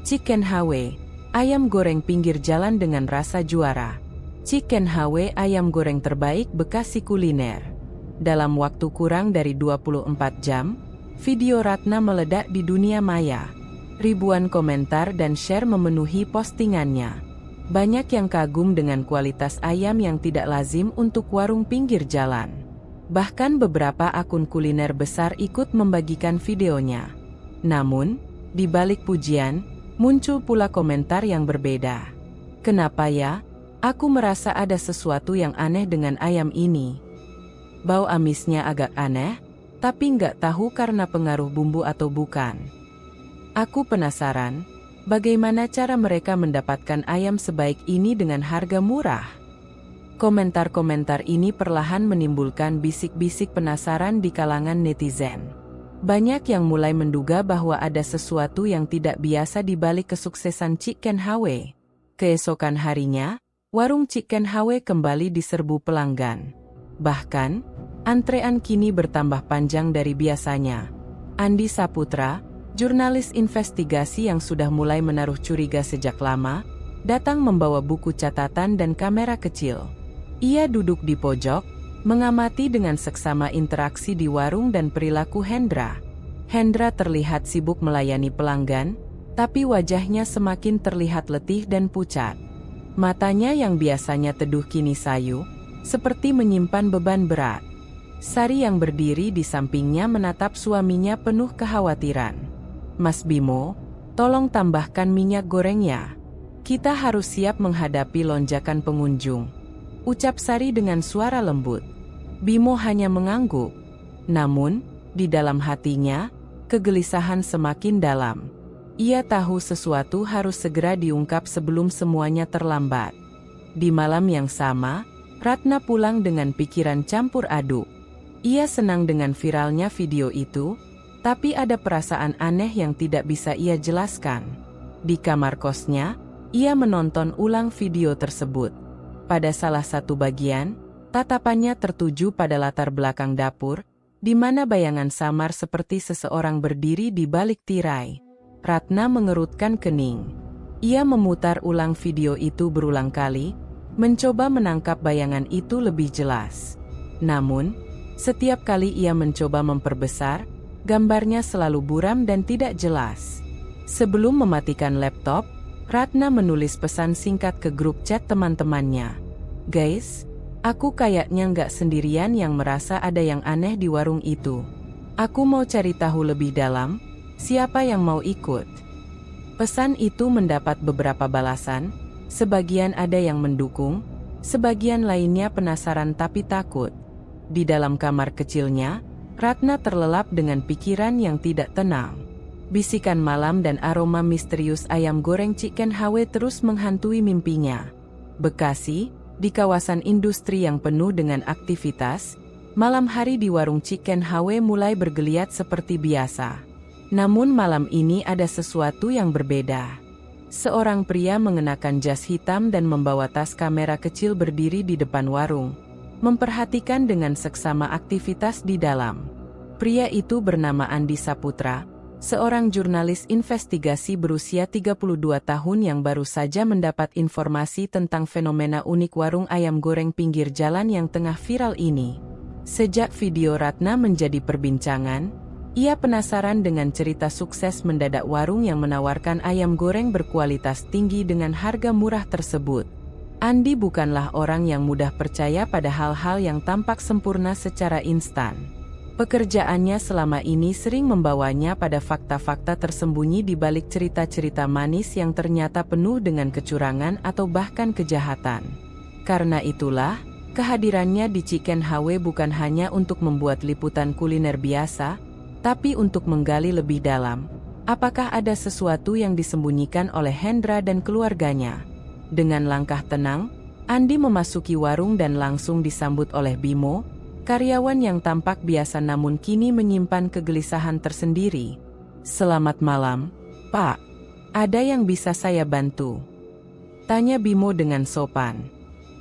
"Chicken HW, ayam goreng pinggir jalan dengan rasa juara. Chicken HW ayam goreng terbaik Bekasi kuliner." Dalam waktu kurang dari 24 jam, video Ratna meledak di dunia maya. Ribuan komentar dan share memenuhi postingannya. Banyak yang kagum dengan kualitas ayam yang tidak lazim untuk warung pinggir jalan. Bahkan beberapa akun kuliner besar ikut membagikan videonya. Namun, di balik pujian, muncul pula komentar yang berbeda. "Kenapa ya? Aku merasa ada sesuatu yang aneh dengan ayam ini. Bau amisnya agak aneh, tapi nggak tahu karena pengaruh bumbu atau bukan. Aku penasaran, bagaimana cara mereka mendapatkan ayam sebaik ini dengan harga murah?" Komentar-komentar ini perlahan menimbulkan bisik-bisik penasaran di kalangan netizen. Banyak yang mulai menduga bahwa ada sesuatu yang tidak biasa di balik kesuksesan Chicken HW. Keesokan harinya, warung Chicken HW kembali diserbu pelanggan. Bahkan, antrean kini bertambah panjang dari biasanya. Andi Saputra, jurnalis investigasi yang sudah mulai menaruh curiga sejak lama, datang membawa buku catatan dan kamera kecil. Ia duduk di pojok, mengamati dengan seksama interaksi di warung dan perilaku Hendra. Hendra terlihat sibuk melayani pelanggan, tapi wajahnya semakin terlihat letih dan pucat. Matanya yang biasanya teduh kini sayu, seperti menyimpan beban berat. Sari yang berdiri di sampingnya menatap suaminya penuh kekhawatiran. "Mas Bimo, tolong tambahkan minyak gorengnya. Kita harus siap menghadapi lonjakan pengunjung," ucap Sari dengan suara lembut. Bimo hanya mengangguk. Namun, di dalam hatinya, kegelisahan semakin dalam. Ia tahu sesuatu harus segera diungkap sebelum semuanya terlambat. Di malam yang sama, Ratna pulang dengan pikiran campur aduk. Ia senang dengan viralnya video itu, tapi ada perasaan aneh yang tidak bisa ia jelaskan. Di kamar kosnya, ia menonton ulang video tersebut. Pada salah satu bagian, tatapannya tertuju pada latar belakang dapur, di mana bayangan samar seperti seseorang berdiri di balik tirai. Ratna mengerutkan kening. Ia memutar ulang video itu berulang kali, mencoba menangkap bayangan itu lebih jelas. Namun, setiap kali ia mencoba memperbesar, gambarnya selalu buram dan tidak jelas. Sebelum mematikan laptop, Ratna menulis pesan singkat ke grup chat teman-temannya. "Guys, aku kayaknya nggak sendirian yang merasa ada yang aneh di warung itu. Aku mau cari tahu lebih dalam. Siapa yang mau ikut?" Pesan itu mendapat beberapa balasan, sebagian ada yang mendukung, sebagian lainnya penasaran tapi takut. Di dalam kamar kecilnya, Ratna terlelap dengan pikiran yang tidak tenang. Bisikan malam dan aroma misterius ayam goreng Chicken HW terus menghantui mimpinya. Bekasi, di kawasan industri yang penuh dengan aktivitas, malam hari di warung Chicken HW mulai bergeliat seperti biasa. Namun malam ini ada sesuatu yang berbeda. Seorang pria mengenakan jas hitam dan membawa tas kamera kecil berdiri di depan warung, memperhatikan dengan seksama aktivitas di dalam. Pria itu bernama Andi Saputra, seorang jurnalis investigasi berusia 32 tahun yang baru saja mendapat informasi tentang fenomena unik warung ayam goreng pinggir jalan yang tengah viral ini. Sejak video Ratna menjadi perbincangan, ia penasaran dengan cerita sukses mendadak warung yang menawarkan ayam goreng berkualitas tinggi dengan harga murah tersebut. Andi bukanlah orang yang mudah percaya pada hal-hal yang tampak sempurna secara instan. Pekerjaannya selama ini sering membawanya pada fakta-fakta tersembunyi di balik cerita-cerita manis yang ternyata penuh dengan kecurangan atau bahkan kejahatan. Karena itulah, kehadirannya di Chicken HW bukan hanya untuk membuat liputan kuliner biasa, tapi untuk menggali lebih dalam, Apakah ada sesuatu yang disembunyikan oleh Hendra dan keluarganya? Dengan langkah tenang, Andi memasuki warung dan langsung disambut oleh Bimo, karyawan yang tampak biasa namun kini menyimpan kegelisahan tersendiri. "Selamat malam, Pak. Ada yang bisa saya bantu?" tanya Bimo dengan sopan.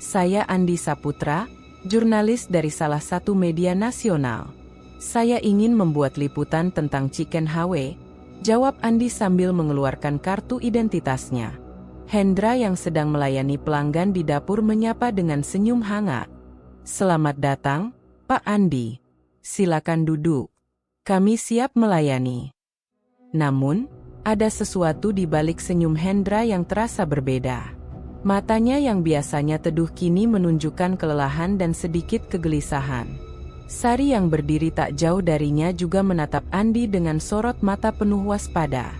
"Saya Andi Saputra, jurnalis dari salah satu media nasional. Saya ingin membuat liputan tentang Chicken HW," jawab Andi sambil mengeluarkan kartu identitasnya. Hendra yang sedang melayani pelanggan di dapur menyapa dengan senyum hangat. "Selamat datang, Pak Andi. Silakan duduk. Kami siap melayani." Namun, ada sesuatu di balik senyum Hendra yang terasa berbeda. Matanya yang biasanya teduh kini menunjukkan kelelahan dan sedikit kegelisahan. Sari yang berdiri tak jauh darinya juga menatap Andi dengan sorot mata penuh waspada.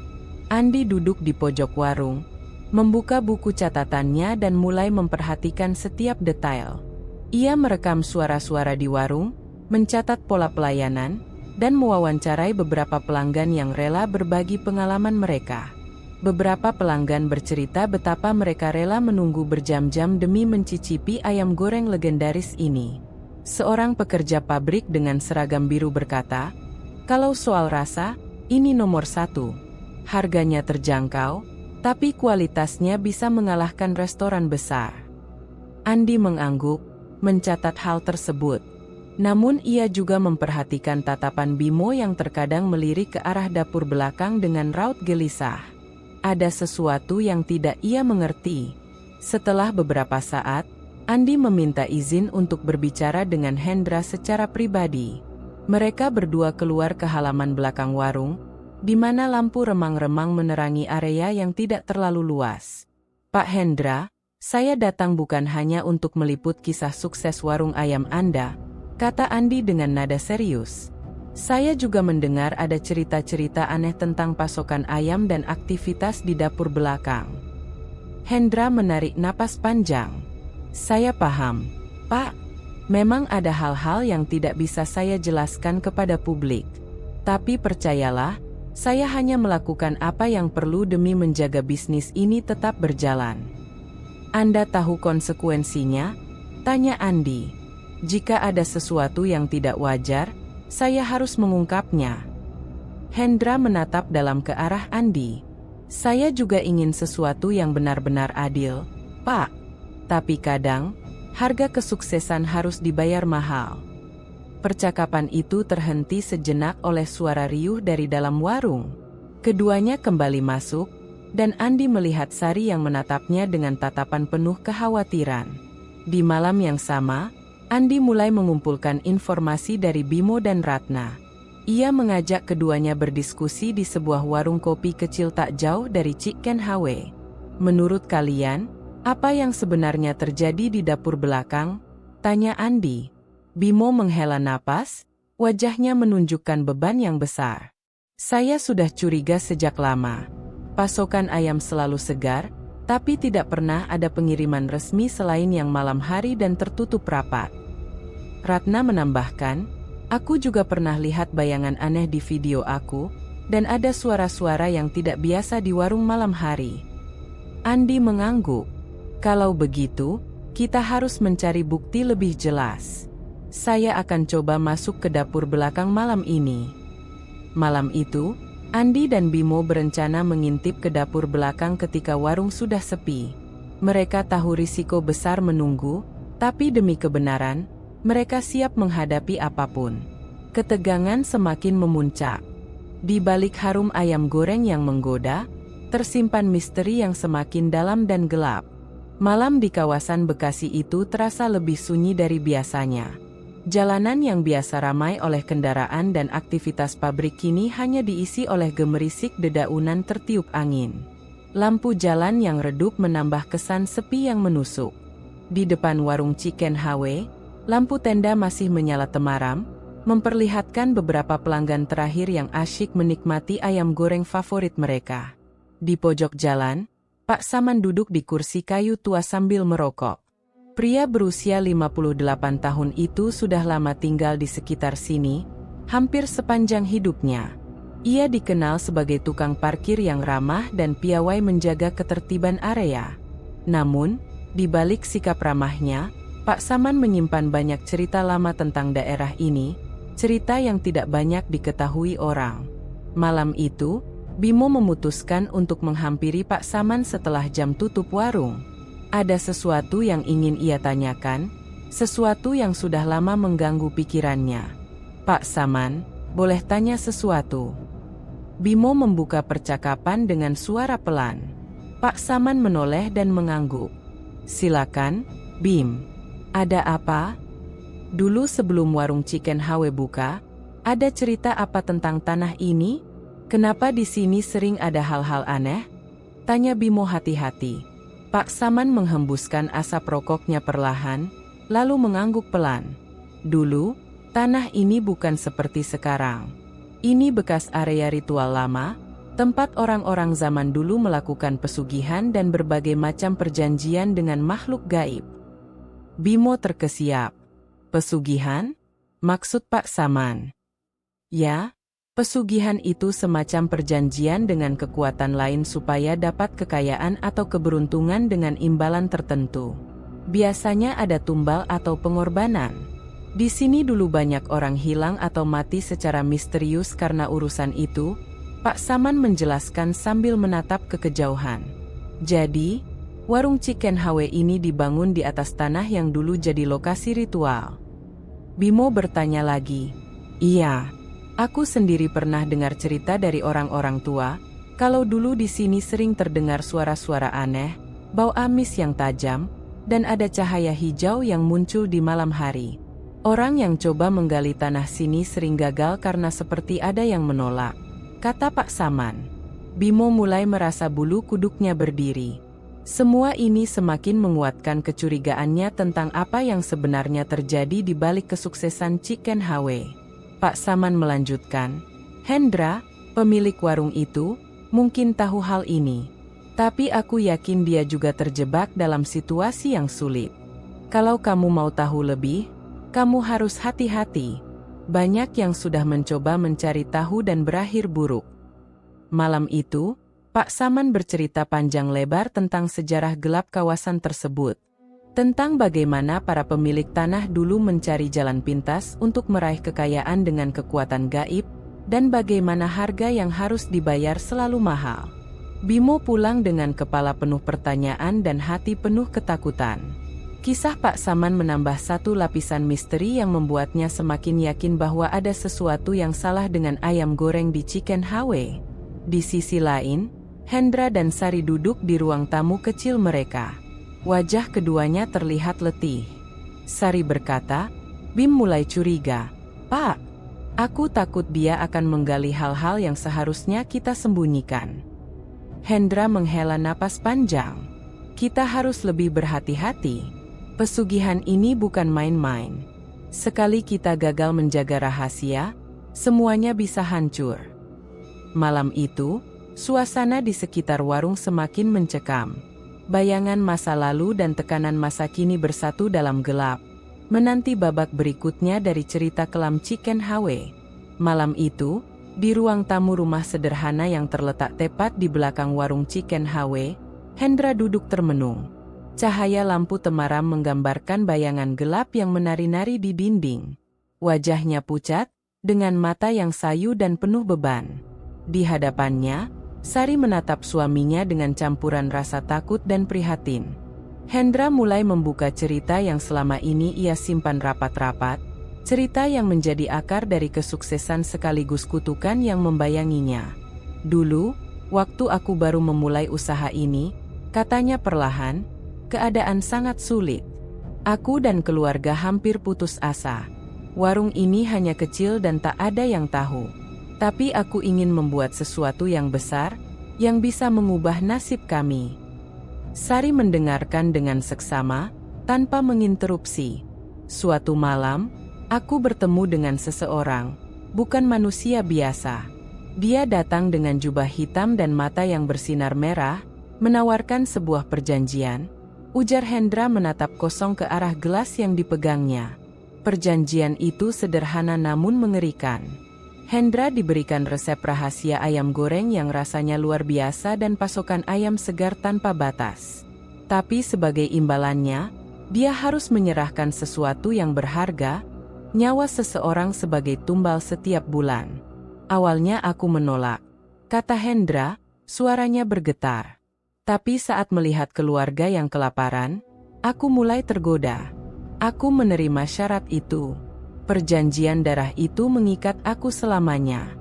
Andi duduk di pojok warung, membuka buku catatannya dan mulai memperhatikan setiap detail. Ia merekam suara-suara di warung, mencatat pola pelayanan, dan mewawancarai beberapa pelanggan yang rela berbagi pengalaman mereka. Beberapa pelanggan bercerita betapa mereka rela menunggu berjam-jam demi mencicipi ayam goreng legendaris ini. Seorang pekerja pabrik dengan seragam biru berkata, "Kalau soal rasa, ini nomor 1. Harganya terjangkau, tapi kualitasnya bisa mengalahkan restoran besar." Andi mengangguk, mencatat hal tersebut. Namun ia juga memperhatikan tatapan Bimo yang terkadang melirik ke arah dapur belakang dengan raut gelisah. Ada sesuatu yang tidak ia mengerti. Setelah beberapa saat, Andi meminta izin untuk berbicara dengan Hendra secara pribadi. Mereka berdua keluar ke halaman belakang warung, di mana lampu remang-remang menerangi area yang tidak terlalu luas. "Pak Hendra, saya datang bukan hanya untuk meliput kisah sukses warung ayam Anda," kata Andi dengan nada serius. "Saya juga mendengar ada cerita-cerita aneh tentang pasokan ayam dan aktivitas di dapur belakang." Hendra menarik napas panjang. "Saya paham, Pak. Memang ada hal-hal yang tidak bisa saya jelaskan kepada publik. Tapi percayalah, saya hanya melakukan apa yang perlu demi menjaga bisnis ini tetap berjalan." "Anda tahu konsekuensinya?" tanya Andi. "Jika ada sesuatu yang tidak wajar, saya harus mengungkapnya." Hendra menatap dalam ke arah Andi. "Saya juga ingin sesuatu yang benar-benar adil, Pak. Tapi kadang, harga kesuksesan harus dibayar mahal." Percakapan itu terhenti sejenak oleh suara riuh dari dalam warung. Keduanya kembali masuk, dan Andi melihat Sari yang menatapnya dengan tatapan penuh kekhawatiran. Di malam yang sama, Andi mulai mengumpulkan informasi dari Bimo dan Ratna. Ia mengajak keduanya berdiskusi di sebuah warung kopi kecil tak jauh dari Chicken HW. "Menurut kalian, apa yang sebenarnya terjadi di dapur belakang?" tanya Andi. Bimo menghela napas, wajahnya menunjukkan beban yang besar. "Saya sudah curiga sejak lama. Pasokan ayam selalu segar, tapi tidak pernah ada pengiriman resmi selain yang malam hari dan tertutup rapat." Ratna menambahkan, "Aku juga pernah lihat bayangan aneh di video aku, dan ada suara-suara yang tidak biasa di warung malam hari." Andi mengangguk. "Kalau begitu, kita harus mencari bukti lebih jelas. Saya akan coba masuk ke dapur belakang malam ini." Malam itu, Andi dan Bimo berencana mengintip ke dapur belakang ketika warung sudah sepi. Mereka tahu risiko besar menunggu, tapi demi kebenaran, mereka siap menghadapi apapun. Ketegangan semakin memuncak. Di balik harum ayam goreng yang menggoda, tersimpan misteri yang semakin dalam dan gelap. Malam di kawasan Bekasi itu terasa lebih sunyi dari biasanya. Jalanan yang biasa ramai oleh kendaraan dan aktivitas pabrik kini hanya diisi oleh gemerisik dedaunan tertiup angin. Lampu jalan yang redup menambah kesan sepi yang menusuk. Di depan warung Chicken HW, lampu tenda masih menyala temaram, memperlihatkan beberapa pelanggan terakhir yang asyik menikmati ayam goreng favorit mereka. Di pojok jalan, Pak Saman duduk di kursi kayu tua sambil merokok. Pria berusia 58 tahun itu sudah lama tinggal di sekitar sini, hampir sepanjang hidupnya. Ia dikenal sebagai tukang parkir yang ramah dan piawai menjaga ketertiban area. Namun, di balik sikap ramahnya, Pak Saman menyimpan banyak cerita lama tentang daerah ini, cerita yang tidak banyak diketahui orang. Malam itu, Bimo memutuskan untuk menghampiri Pak Saman setelah jam tutup warung. Ada sesuatu yang ingin ia tanyakan, sesuatu yang sudah lama mengganggu pikirannya. "Pak Saman, boleh tanya sesuatu?" Bimo membuka percakapan dengan suara pelan. Pak Saman menoleh dan mengangguk. "Silakan, Bim. Ada apa?" "Dulu sebelum warung Chicken Hawe buka, ada cerita apa tentang tanah ini? Kenapa di sini sering ada hal-hal aneh?" tanya Bimo hati-hati. Pak Saman menghembuskan asap rokoknya perlahan, lalu mengangguk pelan. "Dulu, tanah ini bukan seperti sekarang. Ini bekas area ritual lama, tempat orang-orang zaman dulu melakukan pesugihan dan berbagai macam perjanjian dengan makhluk gaib." Bimo terkesiap. "Pesugihan? Maksud Pak Saman?" "Ya, pesugihan itu semacam perjanjian dengan kekuatan lain supaya dapat kekayaan atau keberuntungan dengan imbalan tertentu. Biasanya ada tumbal atau pengorbanan. Di sini dulu banyak orang hilang atau mati secara misterius karena urusan itu," Pak Saman menjelaskan sambil menatap ke kejauhan. "Jadi, warung Chicken Hawe ini dibangun di atas tanah yang dulu jadi lokasi ritual?" Bimo bertanya lagi. "Iya, aku sendiri pernah dengar cerita dari orang-orang tua, kalau dulu di sini sering terdengar suara-suara aneh, bau amis yang tajam, dan ada cahaya hijau yang muncul di malam hari. Orang yang coba menggali tanah sini sering gagal karena seperti ada yang menolak," kata Pak Saman. Bimo mulai merasa bulu kuduknya berdiri. Semua ini semakin menguatkan kecurigaannya tentang apa yang sebenarnya terjadi di balik kesuksesan Chicken Hawe. Pak Saman melanjutkan, "Hendra, pemilik warung itu, mungkin tahu hal ini. Tapi aku yakin dia juga terjebak dalam situasi yang sulit. Kalau kamu mau tahu lebih, kamu harus hati-hati. Banyak yang sudah mencoba mencari tahu dan berakhir buruk." Malam itu, Pak Saman bercerita panjang lebar tentang sejarah gelap kawasan tersebut. Tentang bagaimana para pemilik tanah dulu mencari jalan pintas untuk meraih kekayaan dengan kekuatan gaib, dan bagaimana harga yang harus dibayar selalu mahal. Bimo pulang dengan kepala penuh pertanyaan dan hati penuh ketakutan. Kisah Pak Saman menambah satu lapisan misteri yang membuatnya semakin yakin bahwa ada sesuatu yang salah dengan ayam goreng di Chicken Hawe. Di sisi lain, Hendra dan Sari duduk di ruang tamu kecil mereka. Wajah keduanya terlihat letih. Sari berkata, "Bim mulai curiga. Pak, aku takut dia akan menggali hal-hal yang seharusnya kita sembunyikan." Hendra menghela napas panjang. "Kita harus lebih berhati-hati. Pesugihan ini bukan main-main. Sekali kita gagal menjaga rahasia, semuanya bisa hancur." Malam itu, suasana di sekitar warung semakin mencekam. Bayangan masa lalu dan tekanan masa kini bersatu dalam gelap, menanti babak berikutnya dari cerita kelam Chicken Hawe. Malam itu, di ruang tamu rumah sederhana yang terletak tepat di belakang warung Chicken Hawe, Hendra duduk termenung. Cahaya lampu temaram menggambarkan bayangan gelap yang menari-nari di dinding. Wajahnya pucat, dengan mata yang sayu dan penuh beban. Di hadapannya, Sari menatap suaminya dengan campuran rasa takut dan prihatin. Hendra mulai membuka cerita yang selama ini ia simpan rapat-rapat, cerita yang menjadi akar dari kesuksesan sekaligus kutukan yang membayanginya. "Dulu, waktu aku baru memulai usaha ini," katanya perlahan, "keadaan sangat sulit. Aku dan keluarga hampir putus asa. Warung ini hanya kecil dan tak ada yang tahu. Tapi aku ingin membuat sesuatu yang besar, yang bisa mengubah nasib kami." Sari mendengarkan dengan seksama, tanpa menginterupsi. "Suatu malam, aku bertemu dengan seseorang, bukan manusia biasa. Dia datang dengan jubah hitam dan mata yang bersinar merah, menawarkan sebuah perjanjian," ujar Hendra menatap kosong ke arah gelas yang dipegangnya. "Perjanjian itu sederhana namun mengerikan. Hendra diberikan resep rahasia ayam goreng yang rasanya luar biasa dan pasokan ayam segar tanpa batas. Tapi sebagai imbalannya, dia harus menyerahkan sesuatu yang berharga, nyawa seseorang sebagai tumbal setiap bulan. Awalnya aku menolak, kata Hendra, suaranya bergetar. Tapi saat melihat keluarga yang kelaparan, aku mulai tergoda. Aku menerima syarat itu. Perjanjian darah itu mengikat aku selamanya.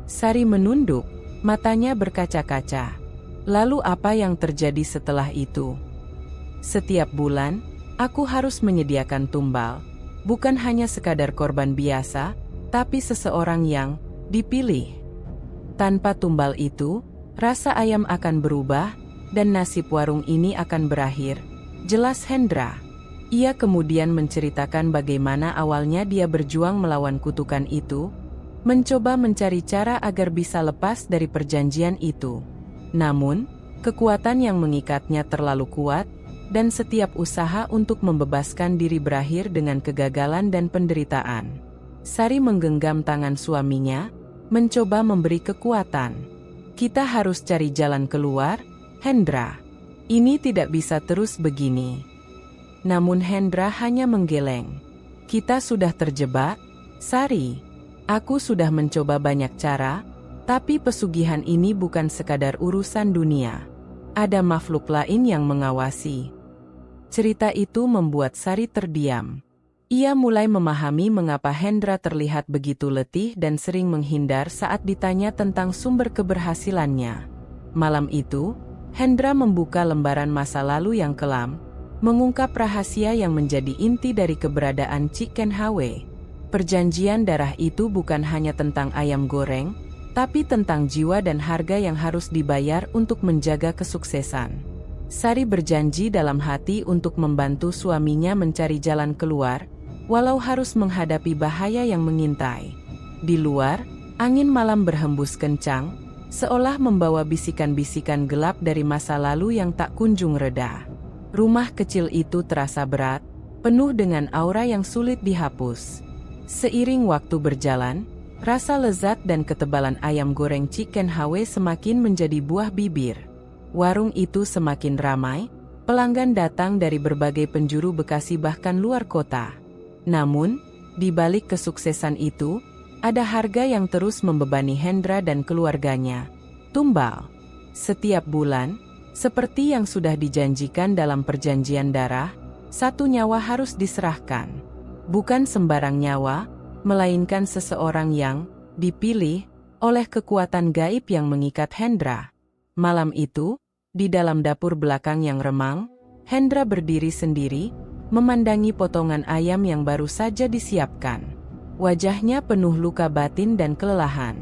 Sari menunduk, matanya berkaca-kaca. Lalu apa yang terjadi setelah itu? Setiap bulan, aku harus menyediakan tumbal. Bukan hanya sekadar korban biasa, tapi seseorang yang dipilih. Tanpa tumbal itu, rasa ayam akan berubah, dan nasib warung ini akan berakhir, jelas Hendra. Ia kemudian menceritakan bagaimana awalnya dia berjuang melawan kutukan itu, mencoba mencari cara agar bisa lepas dari perjanjian itu. Namun, kekuatan yang mengikatnya terlalu kuat, dan setiap usaha untuk membebaskan diri berakhir dengan kegagalan dan penderitaan. Sari menggenggam tangan suaminya, mencoba memberi kekuatan. Kita harus cari jalan keluar, Hendra. Ini tidak bisa terus begini. Namun Hendra hanya menggeleng. Kita sudah terjebak, Sari. Aku sudah mencoba banyak cara, tapi pesugihan ini bukan sekadar urusan dunia. Ada makhluk lain yang mengawasi. Cerita itu membuat Sari terdiam. Ia mulai memahami mengapa Hendra terlihat begitu letih dan sering menghindar saat ditanya tentang sumber keberhasilannya. Malam itu, Hendra membuka lembaran masa lalu yang kelam, mengungkap rahasia yang menjadi inti dari keberadaan Chicken Hwe. Perjanjian darah itu bukan hanya tentang ayam goreng, tapi tentang jiwa dan harga yang harus dibayar untuk menjaga kesuksesan. Sari berjanji dalam hati untuk membantu suaminya mencari jalan keluar, walau harus menghadapi bahaya yang mengintai. Di luar, angin malam berhembus kencang, seolah membawa bisikan-bisikan gelap dari masa lalu yang tak kunjung reda. Rumah kecil itu terasa berat, penuh dengan aura yang sulit dihapus. Seiring waktu berjalan, rasa lezat dan ketebalan ayam goreng Chicken Hwe semakin menjadi buah bibir. Warung itu semakin ramai, pelanggan datang dari berbagai penjuru Bekasi bahkan luar kota. Namun, di balik kesuksesan itu, ada harga yang terus membebani Hendra dan keluarganya. Tumbal. Setiap bulan, seperti yang sudah dijanjikan dalam perjanjian darah, satu nyawa harus diserahkan. Bukan sembarang nyawa, melainkan seseorang yang dipilih oleh kekuatan gaib yang mengikat Hendra. Malam itu, di dalam dapur belakang yang remang, Hendra berdiri sendiri, memandangi potongan ayam yang baru saja disiapkan. Wajahnya penuh luka batin dan kelelahan.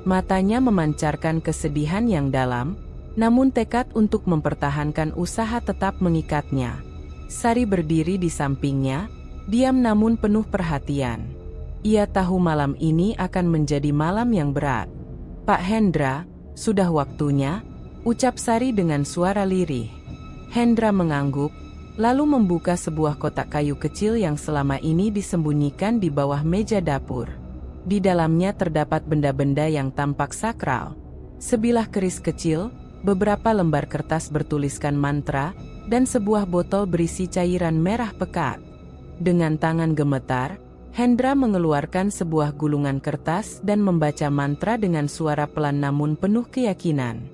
Matanya memancarkan kesedihan yang dalam, namun tekad untuk mempertahankan usaha tetap mengikatnya. Sari berdiri di sampingnya, diam namun penuh perhatian. Ia tahu malam ini akan menjadi malam yang berat. Pak Hendra, sudah waktunya, ucap Sari dengan suara lirih. Hendra mengangguk, lalu membuka sebuah kotak kayu kecil yang selama ini disembunyikan di bawah meja dapur. Di dalamnya terdapat benda-benda yang tampak sakral. Sebilah keris kecil, beberapa lembar kertas bertuliskan mantra, dan sebuah botol berisi cairan merah pekat. Dengan tangan gemetar, Hendra mengeluarkan sebuah gulungan kertas dan membaca mantra dengan suara pelan namun penuh keyakinan.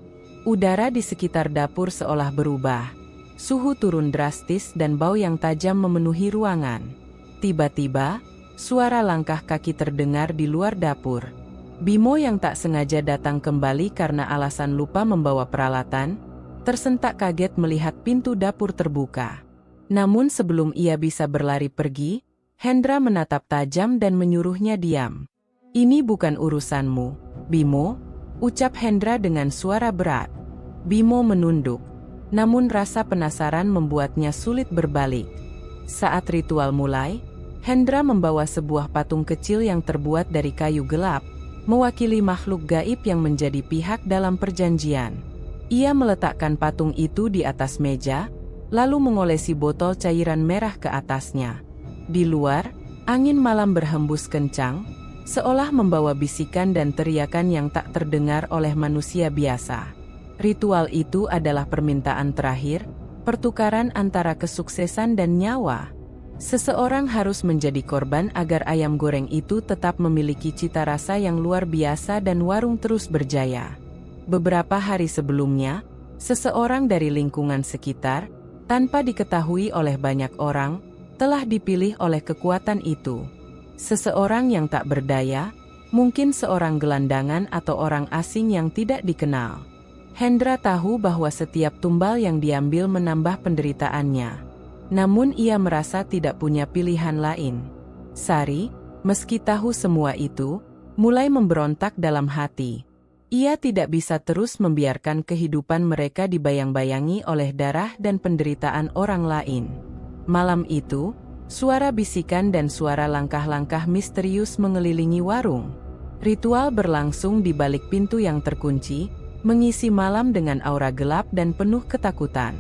Udara di sekitar dapur seolah berubah. Suhu turun drastis dan bau yang tajam memenuhi ruangan. Tiba-tiba, suara langkah kaki terdengar di luar dapur. Bimo yang tak sengaja datang kembali karena alasan lupa membawa peralatan, tersentak kaget melihat pintu dapur terbuka. Namun sebelum ia bisa berlari pergi, Hendra menatap tajam dan menyuruhnya diam. "Ini bukan urusanmu, Bimo," ucap Hendra dengan suara berat. Bimo menunduk, namun rasa penasaran membuatnya sulit berbalik. Saat ritual mulai, Hendra membawa sebuah patung kecil yang terbuat dari kayu gelap, mewakili makhluk gaib yang menjadi pihak dalam perjanjian. Ia meletakkan patung itu di atas meja, lalu mengolesi botol cairan merah ke atasnya. Di luar, angin malam berhembus kencang, seolah membawa bisikan dan teriakan yang tak terdengar oleh manusia biasa. Ritual itu adalah permintaan terakhir, pertukaran antara kesuksesan dan nyawa. Seseorang harus menjadi korban agar ayam goreng itu tetap memiliki cita rasa yang luar biasa dan warung terus berjaya. Beberapa hari sebelumnya, seseorang dari lingkungan sekitar, tanpa diketahui oleh banyak orang, telah dipilih oleh kekuatan itu. Seseorang yang tak berdaya, mungkin seorang gelandangan atau orang asing yang tidak dikenal. Hendra tahu bahwa setiap tumbal yang diambil menambah penderitaannya. Namun ia merasa tidak punya pilihan lain. Sari, meski tahu semua itu, mulai memberontak dalam hati. Ia tidak bisa terus membiarkan kehidupan mereka dibayang-bayangi oleh darah dan penderitaan orang lain. Malam itu, suara bisikan dan suara langkah-langkah misterius mengelilingi warung. Ritual berlangsung di balik pintu yang terkunci, mengisi malam dengan aura gelap dan penuh ketakutan.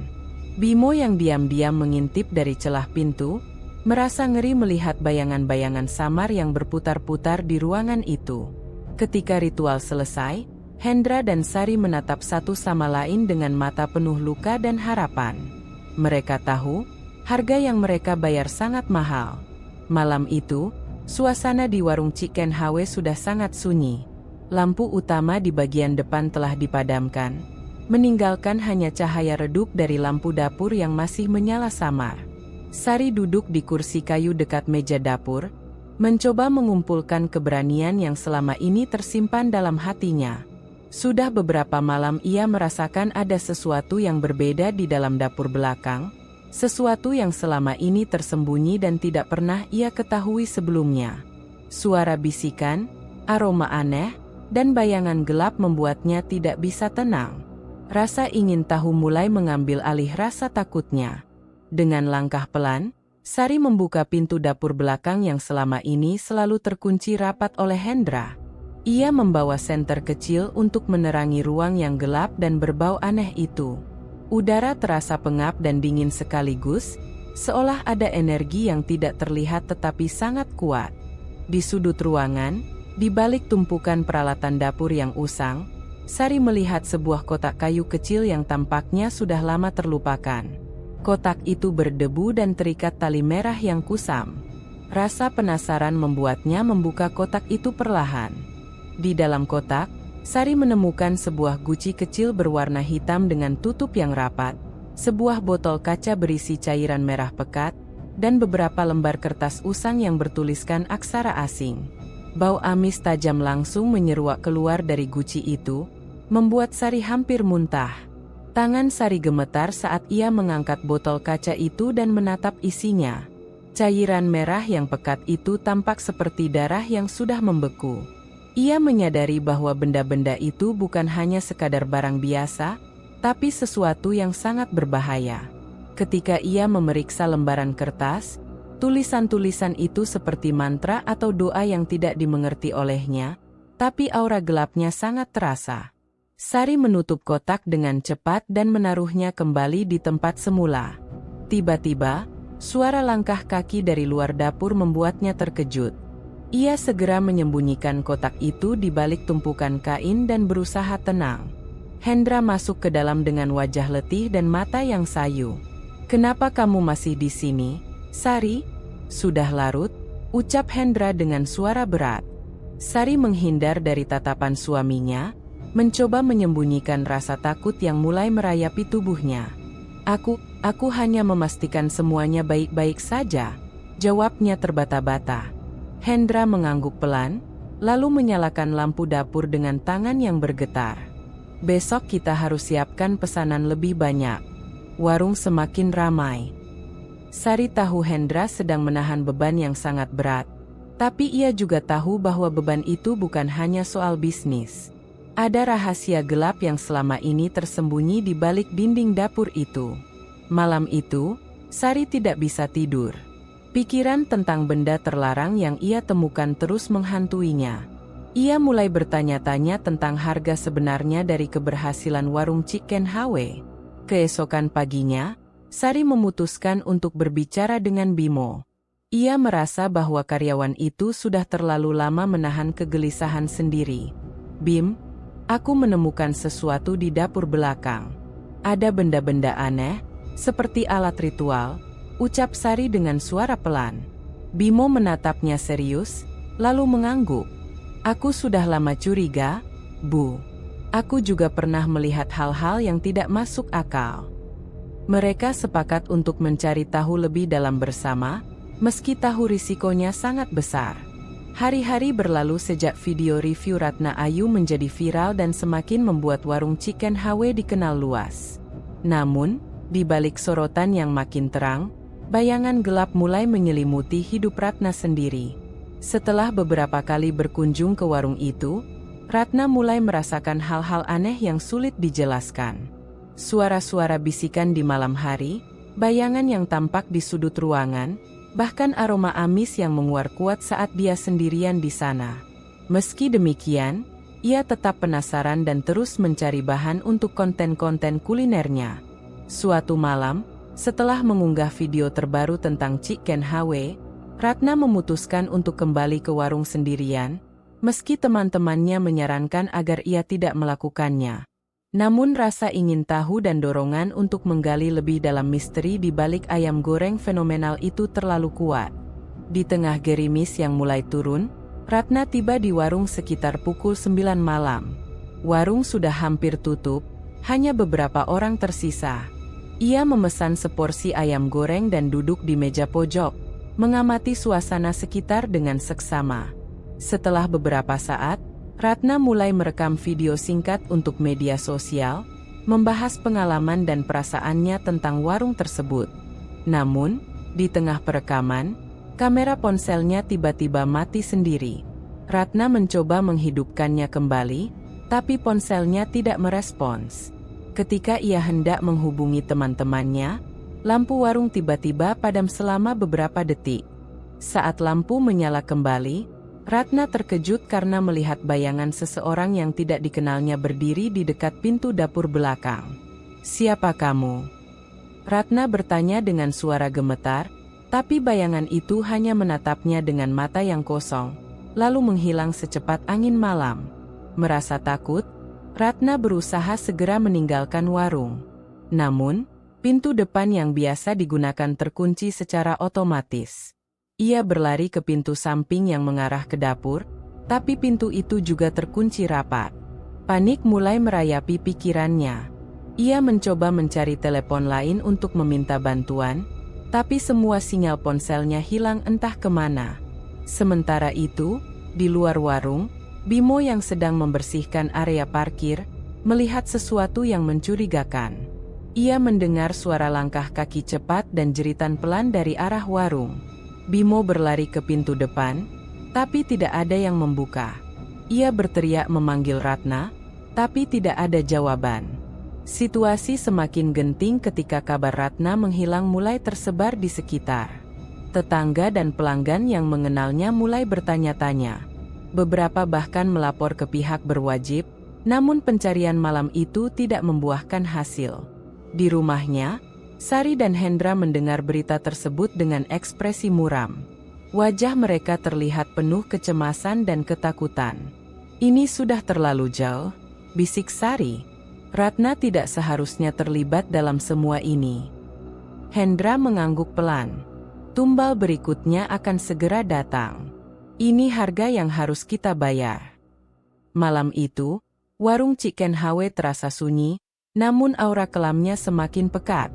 Bimo yang diam-diam mengintip dari celah pintu, merasa ngeri melihat bayangan-bayangan samar yang berputar-putar di ruangan itu. Ketika ritual selesai, Hendra dan Sari menatap satu sama lain dengan mata penuh luka dan harapan. Mereka tahu, harga yang mereka bayar sangat mahal. Malam itu, suasana di warung Chicken HW sudah sangat sunyi. Lampu utama di bagian depan telah dipadamkan, meninggalkan hanya cahaya redup dari lampu dapur yang masih menyala samar. Sari duduk di kursi kayu dekat meja dapur, mencoba mengumpulkan keberanian yang selama ini tersimpan dalam hatinya. Sudah beberapa malam ia merasakan ada sesuatu yang berbeda di dalam dapur belakang, sesuatu yang selama ini tersembunyi dan tidak pernah ia ketahui sebelumnya. Suara bisikan, aroma aneh, dan bayangan gelap membuatnya tidak bisa tenang. Rasa ingin tahu mulai mengambil alih rasa takutnya. Dengan langkah pelan, Sari membuka pintu dapur belakang yang selama ini selalu terkunci rapat oleh Hendra. Ia membawa senter kecil untuk menerangi ruang yang gelap dan berbau aneh itu. Udara terasa pengap dan dingin sekaligus, seolah ada energi yang tidak terlihat tetapi sangat kuat. Di sudut ruangan, di balik tumpukan peralatan dapur yang usang, Sari melihat sebuah kotak kayu kecil yang tampaknya sudah lama terlupakan. Kotak itu berdebu dan terikat tali merah yang kusam. Rasa penasaran membuatnya membuka kotak itu perlahan. Di dalam kotak, Sari menemukan sebuah guci kecil berwarna hitam dengan tutup yang rapat, sebuah botol kaca berisi cairan merah pekat, dan beberapa lembar kertas usang yang bertuliskan aksara asing. Bau amis tajam langsung menyeruak keluar dari guci itu, membuat Sari hampir muntah. Tangan Sari gemetar saat ia mengangkat botol kaca itu dan menatap isinya. Cairan merah yang pekat itu tampak seperti darah yang sudah membeku. Ia menyadari bahwa benda-benda itu bukan hanya sekadar barang biasa, tapi sesuatu yang sangat berbahaya. Ketika ia memeriksa lembaran kertas, tulisan-tulisan itu seperti mantra atau doa yang tidak dimengerti olehnya, tapi aura gelapnya sangat terasa. Sari menutup kotak dengan cepat dan menaruhnya kembali di tempat semula. Tiba-tiba, suara langkah kaki dari luar dapur membuatnya terkejut. Ia segera menyembunyikan kotak itu di balik tumpukan kain dan berusaha tenang. Hendra masuk ke dalam dengan wajah letih dan mata yang sayu. "Kenapa kamu masih di sini, Sari?" "Sudah larut," ucap Hendra dengan suara berat. Sari menghindar dari tatapan suaminya, mencoba menyembunyikan rasa takut yang mulai merayapi tubuhnya. Aku hanya memastikan semuanya baik-baik saja," jawabnya terbata-bata. Hendra mengangguk pelan, lalu menyalakan lampu dapur dengan tangan yang bergetar. "Besok kita harus siapkan pesanan lebih banyak. Warung semakin ramai." Sari tahu Hendra sedang menahan beban yang sangat berat, tapi ia juga tahu bahwa beban itu bukan hanya soal bisnis. Ada rahasia gelap yang selama ini tersembunyi di balik dinding dapur itu. Malam itu, Sari tidak bisa tidur. Pikiran tentang benda terlarang yang ia temukan terus menghantuinya. Ia mulai bertanya-tanya tentang harga sebenarnya dari keberhasilan warung Chicken HW. Keesokan paginya, Sari memutuskan untuk berbicara dengan Bimo. Ia merasa bahwa karyawan itu sudah terlalu lama menahan kegelisahan sendiri. "Bim, aku menemukan sesuatu di dapur belakang. Ada benda-benda aneh, seperti alat ritual," ucap Sari dengan suara pelan. Bimo menatapnya serius, lalu mengangguk. "Aku sudah lama curiga, Bu. Aku juga pernah melihat hal-hal yang tidak masuk akal." Mereka sepakat untuk mencari tahu lebih dalam bersama, meski tahu risikonya sangat besar. Hari-hari berlalu sejak video review Ratna Ayu menjadi viral dan semakin membuat warung Chicken HW dikenal luas. Namun, di balik sorotan yang makin terang, bayangan gelap mulai menyelimuti hidup Ratna sendiri. Setelah beberapa kali berkunjung ke warung itu, Ratna mulai merasakan hal-hal aneh yang sulit dijelaskan. Suara-suara bisikan di malam hari, bayangan yang tampak di sudut ruangan, bahkan aroma amis yang menguar kuat saat dia sendirian di sana. Meski demikian, ia tetap penasaran dan terus mencari bahan untuk konten-konten kulinernya. Suatu malam, setelah mengunggah video terbaru tentang Chicken HW, Ratna memutuskan untuk kembali ke warung sendirian, meski teman-temannya menyarankan agar ia tidak melakukannya. Namun rasa ingin tahu dan dorongan untuk menggali lebih dalam misteri di balik ayam goreng fenomenal itu terlalu kuat. Di tengah gerimis yang mulai turun, Ratna tiba di warung sekitar pukul 9 malam. Warung sudah hampir tutup, hanya beberapa orang tersisa. Ia memesan seporsi ayam goreng dan duduk di meja pojok, mengamati suasana sekitar dengan seksama. Setelah beberapa saat, Ratna mulai merekam video singkat untuk media sosial, membahas pengalaman dan perasaannya tentang warung tersebut. Namun, di tengah perekaman, kamera ponselnya tiba-tiba mati sendiri. Ratna mencoba menghidupkannya kembali, tapi ponselnya tidak merespons. Ketika ia hendak menghubungi teman-temannya, lampu warung tiba-tiba padam selama beberapa detik. Saat lampu menyala kembali, Ratna terkejut karena melihat bayangan seseorang yang tidak dikenalnya berdiri di dekat pintu dapur belakang. "Siapa kamu?" Ratna bertanya dengan suara gemetar, tapi bayangan itu hanya menatapnya dengan mata yang kosong, lalu menghilang secepat angin malam. Merasa takut, Ratna berusaha segera meninggalkan warung. Namun, pintu depan yang biasa digunakan terkunci secara otomatis. Ia berlari ke pintu samping yang mengarah ke dapur, tapi pintu itu juga terkunci rapat. Panik mulai merayapi pikirannya. Ia mencoba mencari telepon lain untuk meminta bantuan, tapi semua sinyal ponselnya hilang entah kemana. Sementara itu, di luar warung, Bimo yang sedang membersihkan area parkir, melihat sesuatu yang mencurigakan. Ia mendengar suara langkah kaki cepat dan jeritan pelan dari arah warung. Bimo berlari ke pintu depan, tapi tidak ada yang membuka. Ia berteriak memanggil Ratna, tapi tidak ada jawaban. Situasi semakin genting ketika kabar Ratna menghilang mulai tersebar di sekitar. Tetangga dan pelanggan yang mengenalnya mulai bertanya-tanya. Beberapa bahkan melapor ke pihak berwajib, namun pencarian malam itu tidak membuahkan hasil. Di rumahnya, Sari dan Hendra mendengar berita tersebut dengan ekspresi muram. Wajah mereka terlihat penuh kecemasan dan ketakutan. "Ini sudah terlalu jauh," bisik Sari. "Ratna tidak seharusnya terlibat dalam semua ini." Hendra mengangguk pelan. "Tumbal berikutnya akan segera datang. Ini harga yang harus kita bayar." Malam itu, warung Chicken HW terasa sunyi, namun aura kelamnya semakin pekat.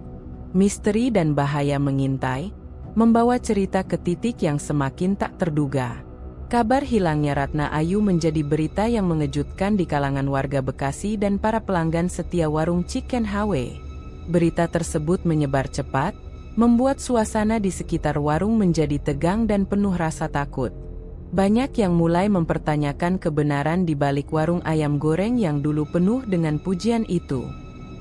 Misteri dan bahaya mengintai, membawa cerita ke titik yang semakin tak terduga. Kabar hilangnya Ratna Ayu menjadi berita yang mengejutkan di kalangan warga Bekasi dan para pelanggan setia warung Chicken HW. Berita tersebut menyebar cepat, membuat suasana di sekitar warung menjadi tegang dan penuh rasa takut. Banyak yang mulai mempertanyakan kebenaran di balik warung ayam goreng yang dulu penuh dengan pujian itu.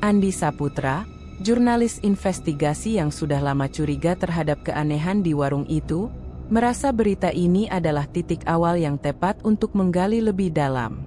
Andi Saputra, jurnalis investigasi yang sudah lama curiga terhadap keanehan di warung itu, merasa berita ini adalah titik awal yang tepat untuk menggali lebih dalam.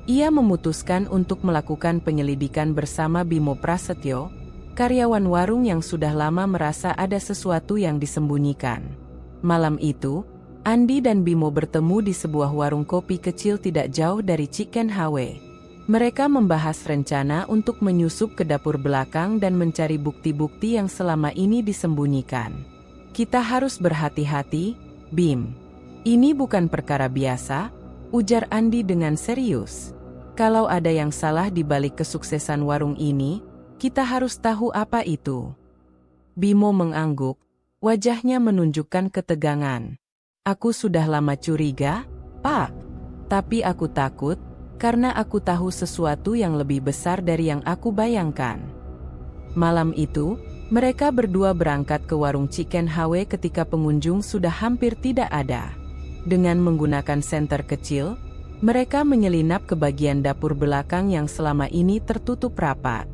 Ia memutuskan untuk melakukan penyelidikan bersama Bimo Prasetyo, karyawan warung yang sudah lama merasa ada sesuatu yang disembunyikan. Malam itu, Andi dan Bimo bertemu di sebuah warung kopi kecil tidak jauh dari Chicken Hawe. Mereka membahas rencana untuk menyusup ke dapur belakang dan mencari bukti-bukti yang selama ini disembunyikan. Kita harus berhati-hati, Bim. Ini bukan perkara biasa, ujar Andi dengan serius. Kalau ada yang salah di balik kesuksesan warung ini, kita harus tahu apa itu. Bimo mengangguk, wajahnya menunjukkan ketegangan. Aku sudah lama curiga, Pak. Tapi aku takut, karena aku tahu sesuatu yang lebih besar dari yang aku bayangkan. Malam itu, mereka berdua berangkat ke warung Chicken Hawe ketika pengunjung sudah hampir tidak ada. Dengan menggunakan senter kecil, mereka menyelinap ke bagian dapur belakang yang selama ini tertutup rapat.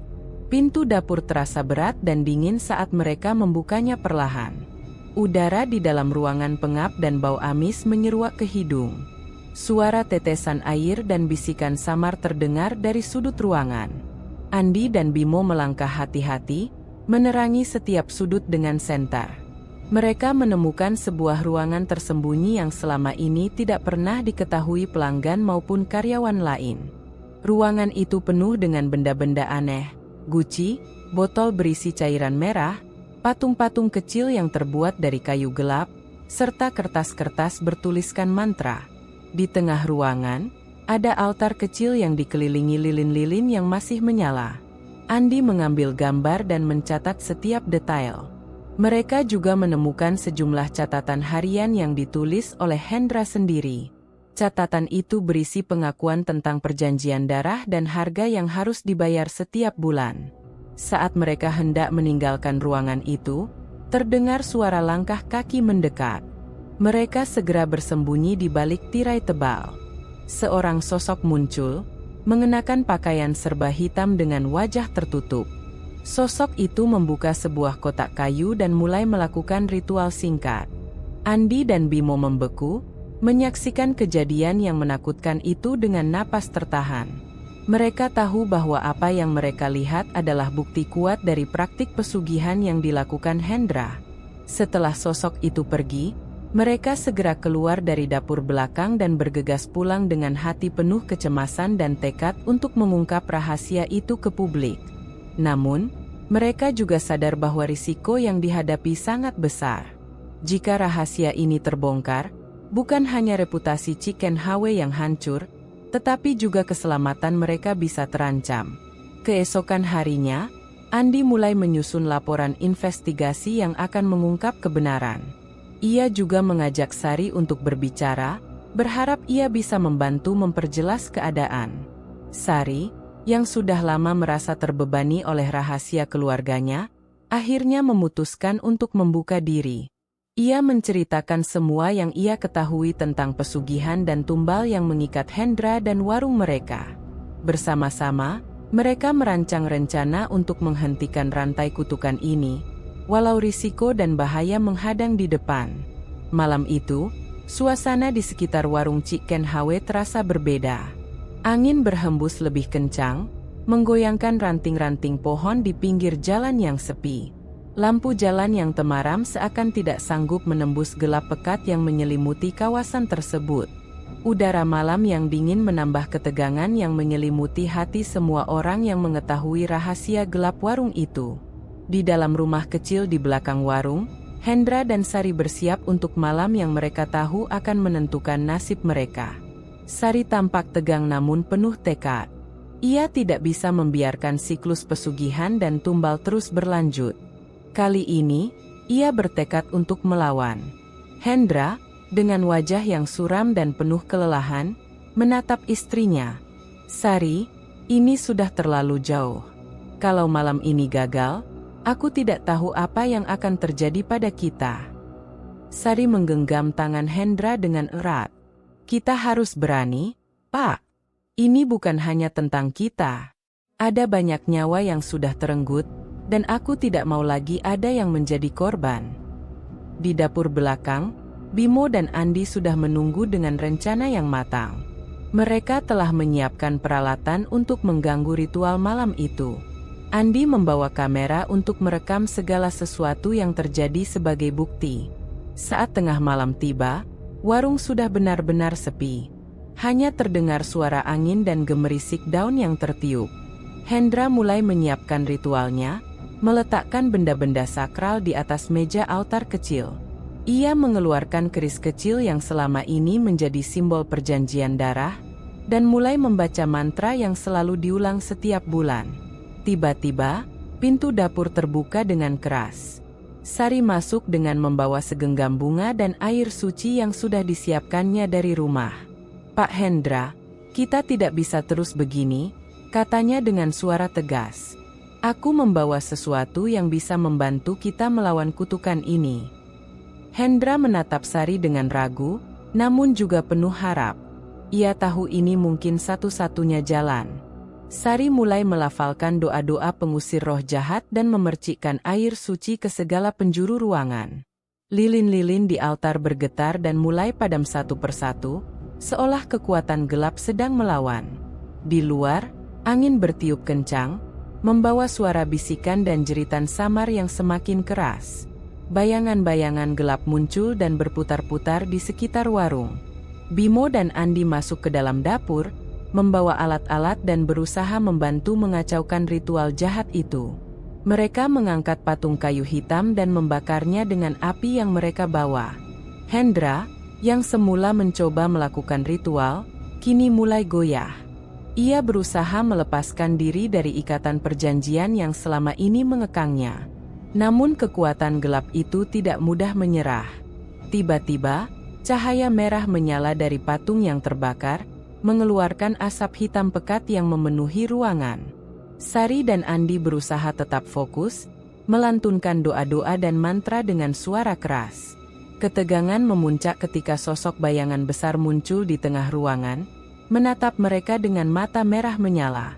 Pintu dapur terasa berat dan dingin saat mereka membukanya perlahan. Udara di dalam ruangan pengap dan bau amis menyeruak ke hidung. Suara tetesan air dan bisikan samar terdengar dari sudut ruangan. Andi dan Bimo melangkah hati-hati, menerangi setiap sudut dengan senter. Mereka menemukan sebuah ruangan tersembunyi yang selama ini tidak pernah diketahui pelanggan maupun karyawan lain. Ruangan itu penuh dengan benda-benda aneh, guci, botol berisi cairan merah, patung-patung kecil yang terbuat dari kayu gelap, serta kertas-kertas bertuliskan mantra. Di tengah ruangan, ada altar kecil yang dikelilingi lilin-lilin yang masih menyala. Andi mengambil gambar dan mencatat setiap detail. Mereka juga menemukan sejumlah catatan harian yang ditulis oleh Hendra sendiri. Catatan itu berisi pengakuan tentang perjanjian darah dan harga yang harus dibayar setiap bulan. Saat mereka hendak meninggalkan ruangan itu, terdengar suara langkah kaki mendekat. Mereka segera bersembunyi di balik tirai tebal. Seorang sosok muncul, mengenakan pakaian serba hitam dengan wajah tertutup. Sosok itu membuka sebuah kotak kayu dan mulai melakukan ritual singkat. Andi dan Bimo membeku, menyaksikan kejadian yang menakutkan itu dengan napas tertahan. Mereka tahu bahwa apa yang mereka lihat adalah bukti kuat dari praktik pesugihan yang dilakukan Hendra. Setelah sosok itu pergi, mereka segera keluar dari dapur belakang dan bergegas pulang dengan hati penuh kecemasan dan tekad untuk mengungkap rahasia itu ke publik. Namun, mereka juga sadar bahwa risiko yang dihadapi sangat besar. Jika rahasia ini terbongkar, bukan hanya reputasi Chicken Hawe yang hancur, tetapi juga keselamatan mereka bisa terancam. Keesokan harinya, Andi mulai menyusun laporan investigasi yang akan mengungkap kebenaran. Ia juga mengajak Sari untuk berbicara, berharap ia bisa membantu memperjelas keadaan. Sari, yang sudah lama merasa terbebani oleh rahasia keluarganya, akhirnya memutuskan untuk membuka diri. Ia menceritakan semua yang ia ketahui tentang pesugihan dan tumbal yang mengikat Hendra dan warung mereka. Bersama-sama, mereka merancang rencana untuk menghentikan rantai kutukan ini, walau risiko dan bahaya menghadang di depan. Malam itu, suasana di sekitar warung Chicken Hawe terasa berbeda. Angin berhembus lebih kencang, menggoyangkan ranting-ranting pohon di pinggir jalan yang sepi. Lampu jalan yang temaram seakan tidak sanggup menembus gelap pekat yang menyelimuti kawasan tersebut. Udara malam yang dingin menambah ketegangan yang menyelimuti hati semua orang yang mengetahui rahasia gelap warung itu. Di dalam rumah kecil di belakang warung, Hendra dan Sari bersiap untuk malam yang mereka tahu akan menentukan nasib mereka. Sari tampak tegang namun penuh tekad. Ia tidak bisa membiarkan siklus pesugihan dan tumbal terus berlanjut. Kali ini, ia bertekad untuk melawan. Hendra, dengan wajah yang suram dan penuh kelelahan, menatap istrinya. Sari, ini sudah terlalu jauh. Kalau malam ini gagal, aku tidak tahu apa yang akan terjadi pada kita. Sari menggenggam tangan Hendra dengan erat. Kita harus berani, Pak. Ini bukan hanya tentang kita. Ada banyak nyawa yang sudah terenggut, dan aku tidak mau lagi ada yang menjadi korban. Di dapur belakang, Bimo dan Andi sudah menunggu dengan rencana yang matang. Mereka telah menyiapkan peralatan untuk mengganggu ritual malam itu. Andi membawa kamera untuk merekam segala sesuatu yang terjadi sebagai bukti. Saat tengah malam tiba, warung sudah benar-benar sepi. Hanya terdengar suara angin dan gemerisik daun yang tertiup. Hendra mulai menyiapkan ritualnya, meletakkan benda-benda sakral di atas meja altar kecil. Ia mengeluarkan keris kecil yang selama ini menjadi simbol perjanjian darah, dan mulai membaca mantra yang selalu diulang setiap bulan. Tiba-tiba, pintu dapur terbuka dengan keras. Sari masuk dengan membawa segenggam bunga dan air suci yang sudah disiapkannya dari rumah. "Pak Hendra, kita tidak bisa terus begini," katanya dengan suara tegas. "Aku membawa sesuatu yang bisa membantu kita melawan kutukan ini." Hendra menatap Sari dengan ragu, namun juga penuh harap. Ia tahu ini mungkin satu-satunya jalan. Sari mulai melafalkan doa-doa pengusir roh jahat dan memercikkan air suci ke segala penjuru ruangan. Lilin-lilin di altar bergetar dan mulai padam satu persatu, seolah kekuatan gelap sedang melawan. Di luar, angin bertiup kencang, membawa suara bisikan dan jeritan samar yang semakin keras. Bayangan-bayangan gelap muncul dan berputar-putar di sekitar warung. Bimo dan Andi masuk ke dalam dapur, membawa alat-alat dan berusaha membantu mengacaukan ritual jahat itu. Mereka mengangkat patung kayu hitam dan membakarnya dengan api yang mereka bawa. Hendra, yang semula mencoba melakukan ritual, kini mulai goyah. Ia berusaha melepaskan diri dari ikatan perjanjian yang selama ini mengekangnya. Namun kekuatan gelap itu tidak mudah menyerah. Tiba-tiba, cahaya merah menyala dari patung yang terbakar, mengeluarkan asap hitam pekat yang memenuhi ruangan. Sari dan Andi berusaha tetap fokus, melantunkan doa-doa dan mantra dengan suara keras. Ketegangan memuncak ketika sosok bayangan besar muncul di tengah ruangan, menatap mereka dengan mata merah menyala.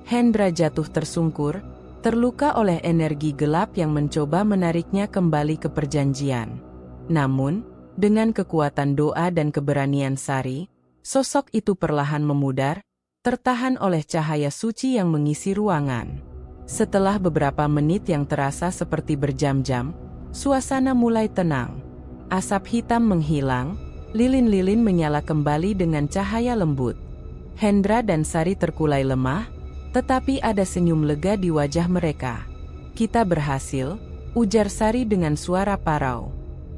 Hendra jatuh tersungkur, terluka oleh energi gelap yang mencoba menariknya kembali ke perjanjian. Namun, dengan kekuatan doa dan keberanian Sari, sosok itu perlahan memudar, tertahan oleh cahaya suci yang mengisi ruangan. Setelah beberapa menit yang terasa seperti berjam-jam, suasana mulai tenang. Asap hitam menghilang, lilin-lilin menyala kembali dengan cahaya lembut. Hendra dan Sari terkulai lemah, tetapi ada senyum lega di wajah mereka. "Kita berhasil," ujar Sari dengan suara parau.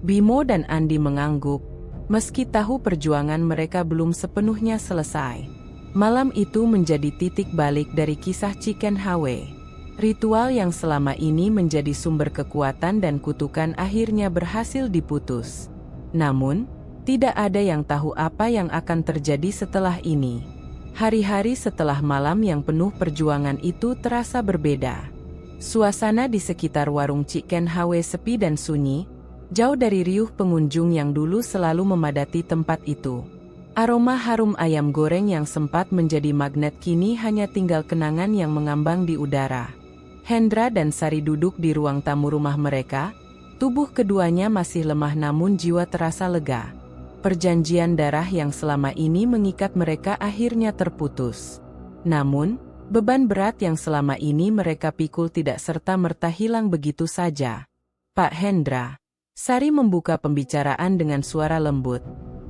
Bimo dan Andi mengangguk, meski tahu perjuangan mereka belum sepenuhnya selesai. Malam itu menjadi titik balik dari kisah Chicken Hwe. Ritual yang selama ini menjadi sumber kekuatan dan kutukan akhirnya berhasil diputus. Namun, tidak ada yang tahu apa yang akan terjadi setelah ini. Hari-hari setelah malam yang penuh perjuangan itu terasa berbeda. Suasana di sekitar warung Chicken Hwe sepi dan sunyi, jauh dari riuh pengunjung yang dulu selalu memadati tempat itu. Aroma harum ayam goreng yang sempat menjadi magnet kini hanya tinggal kenangan yang mengambang di udara. Hendra dan Sari duduk di ruang tamu rumah mereka, tubuh keduanya masih lemah namun jiwa terasa lega. Perjanjian darah yang selama ini mengikat mereka akhirnya terputus. Namun, beban berat yang selama ini mereka pikul tidak serta-merta hilang begitu saja. "Pak Hendra," Sari membuka pembicaraan dengan suara lembut,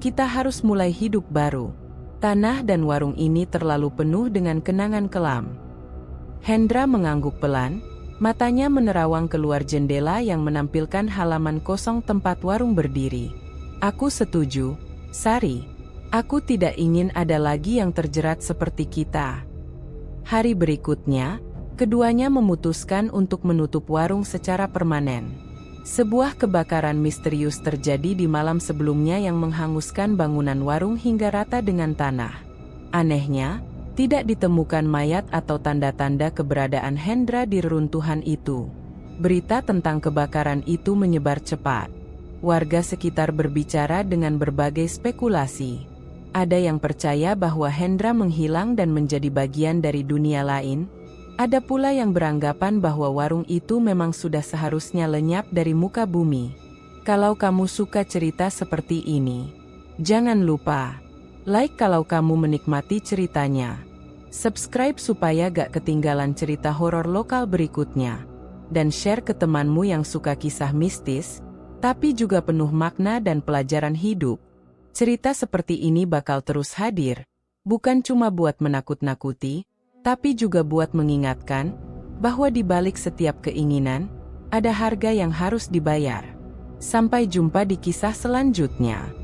"kita harus mulai hidup baru. Tanah dan warung ini terlalu penuh dengan kenangan kelam." Hendra mengangguk pelan, matanya menerawang keluar jendela yang menampilkan halaman kosong tempat warung berdiri. "Aku setuju, Sari. Aku tidak ingin ada lagi yang terjerat seperti kita." Hari berikutnya, keduanya memutuskan untuk menutup warung secara permanen. Sebuah kebakaran misterius terjadi di malam sebelumnya yang menghanguskan bangunan warung hingga rata dengan tanah. Anehnya, tidak ditemukan mayat atau tanda-tanda keberadaan Hendra di reruntuhan itu. Berita tentang kebakaran itu menyebar cepat. Warga sekitar berbicara dengan berbagai spekulasi. Ada yang percaya bahwa Hendra menghilang dan menjadi bagian dari dunia lain. Ada pula yang beranggapan bahwa warung itu memang sudah seharusnya lenyap dari muka bumi. Kalau kamu suka cerita seperti ini, jangan lupa like kalau kamu menikmati ceritanya. Subscribe supaya gak ketinggalan cerita horor lokal berikutnya. Dan share ke temanmu yang suka kisah mistis. tapi juga penuh makna dan pelajaran hidup. Cerita seperti ini bakal terus hadir, bukan cuma buat menakut-nakuti, tapi juga buat mengingatkan bahwa di balik setiap keinginan, ada harga yang harus dibayar. Sampai jumpa di kisah selanjutnya.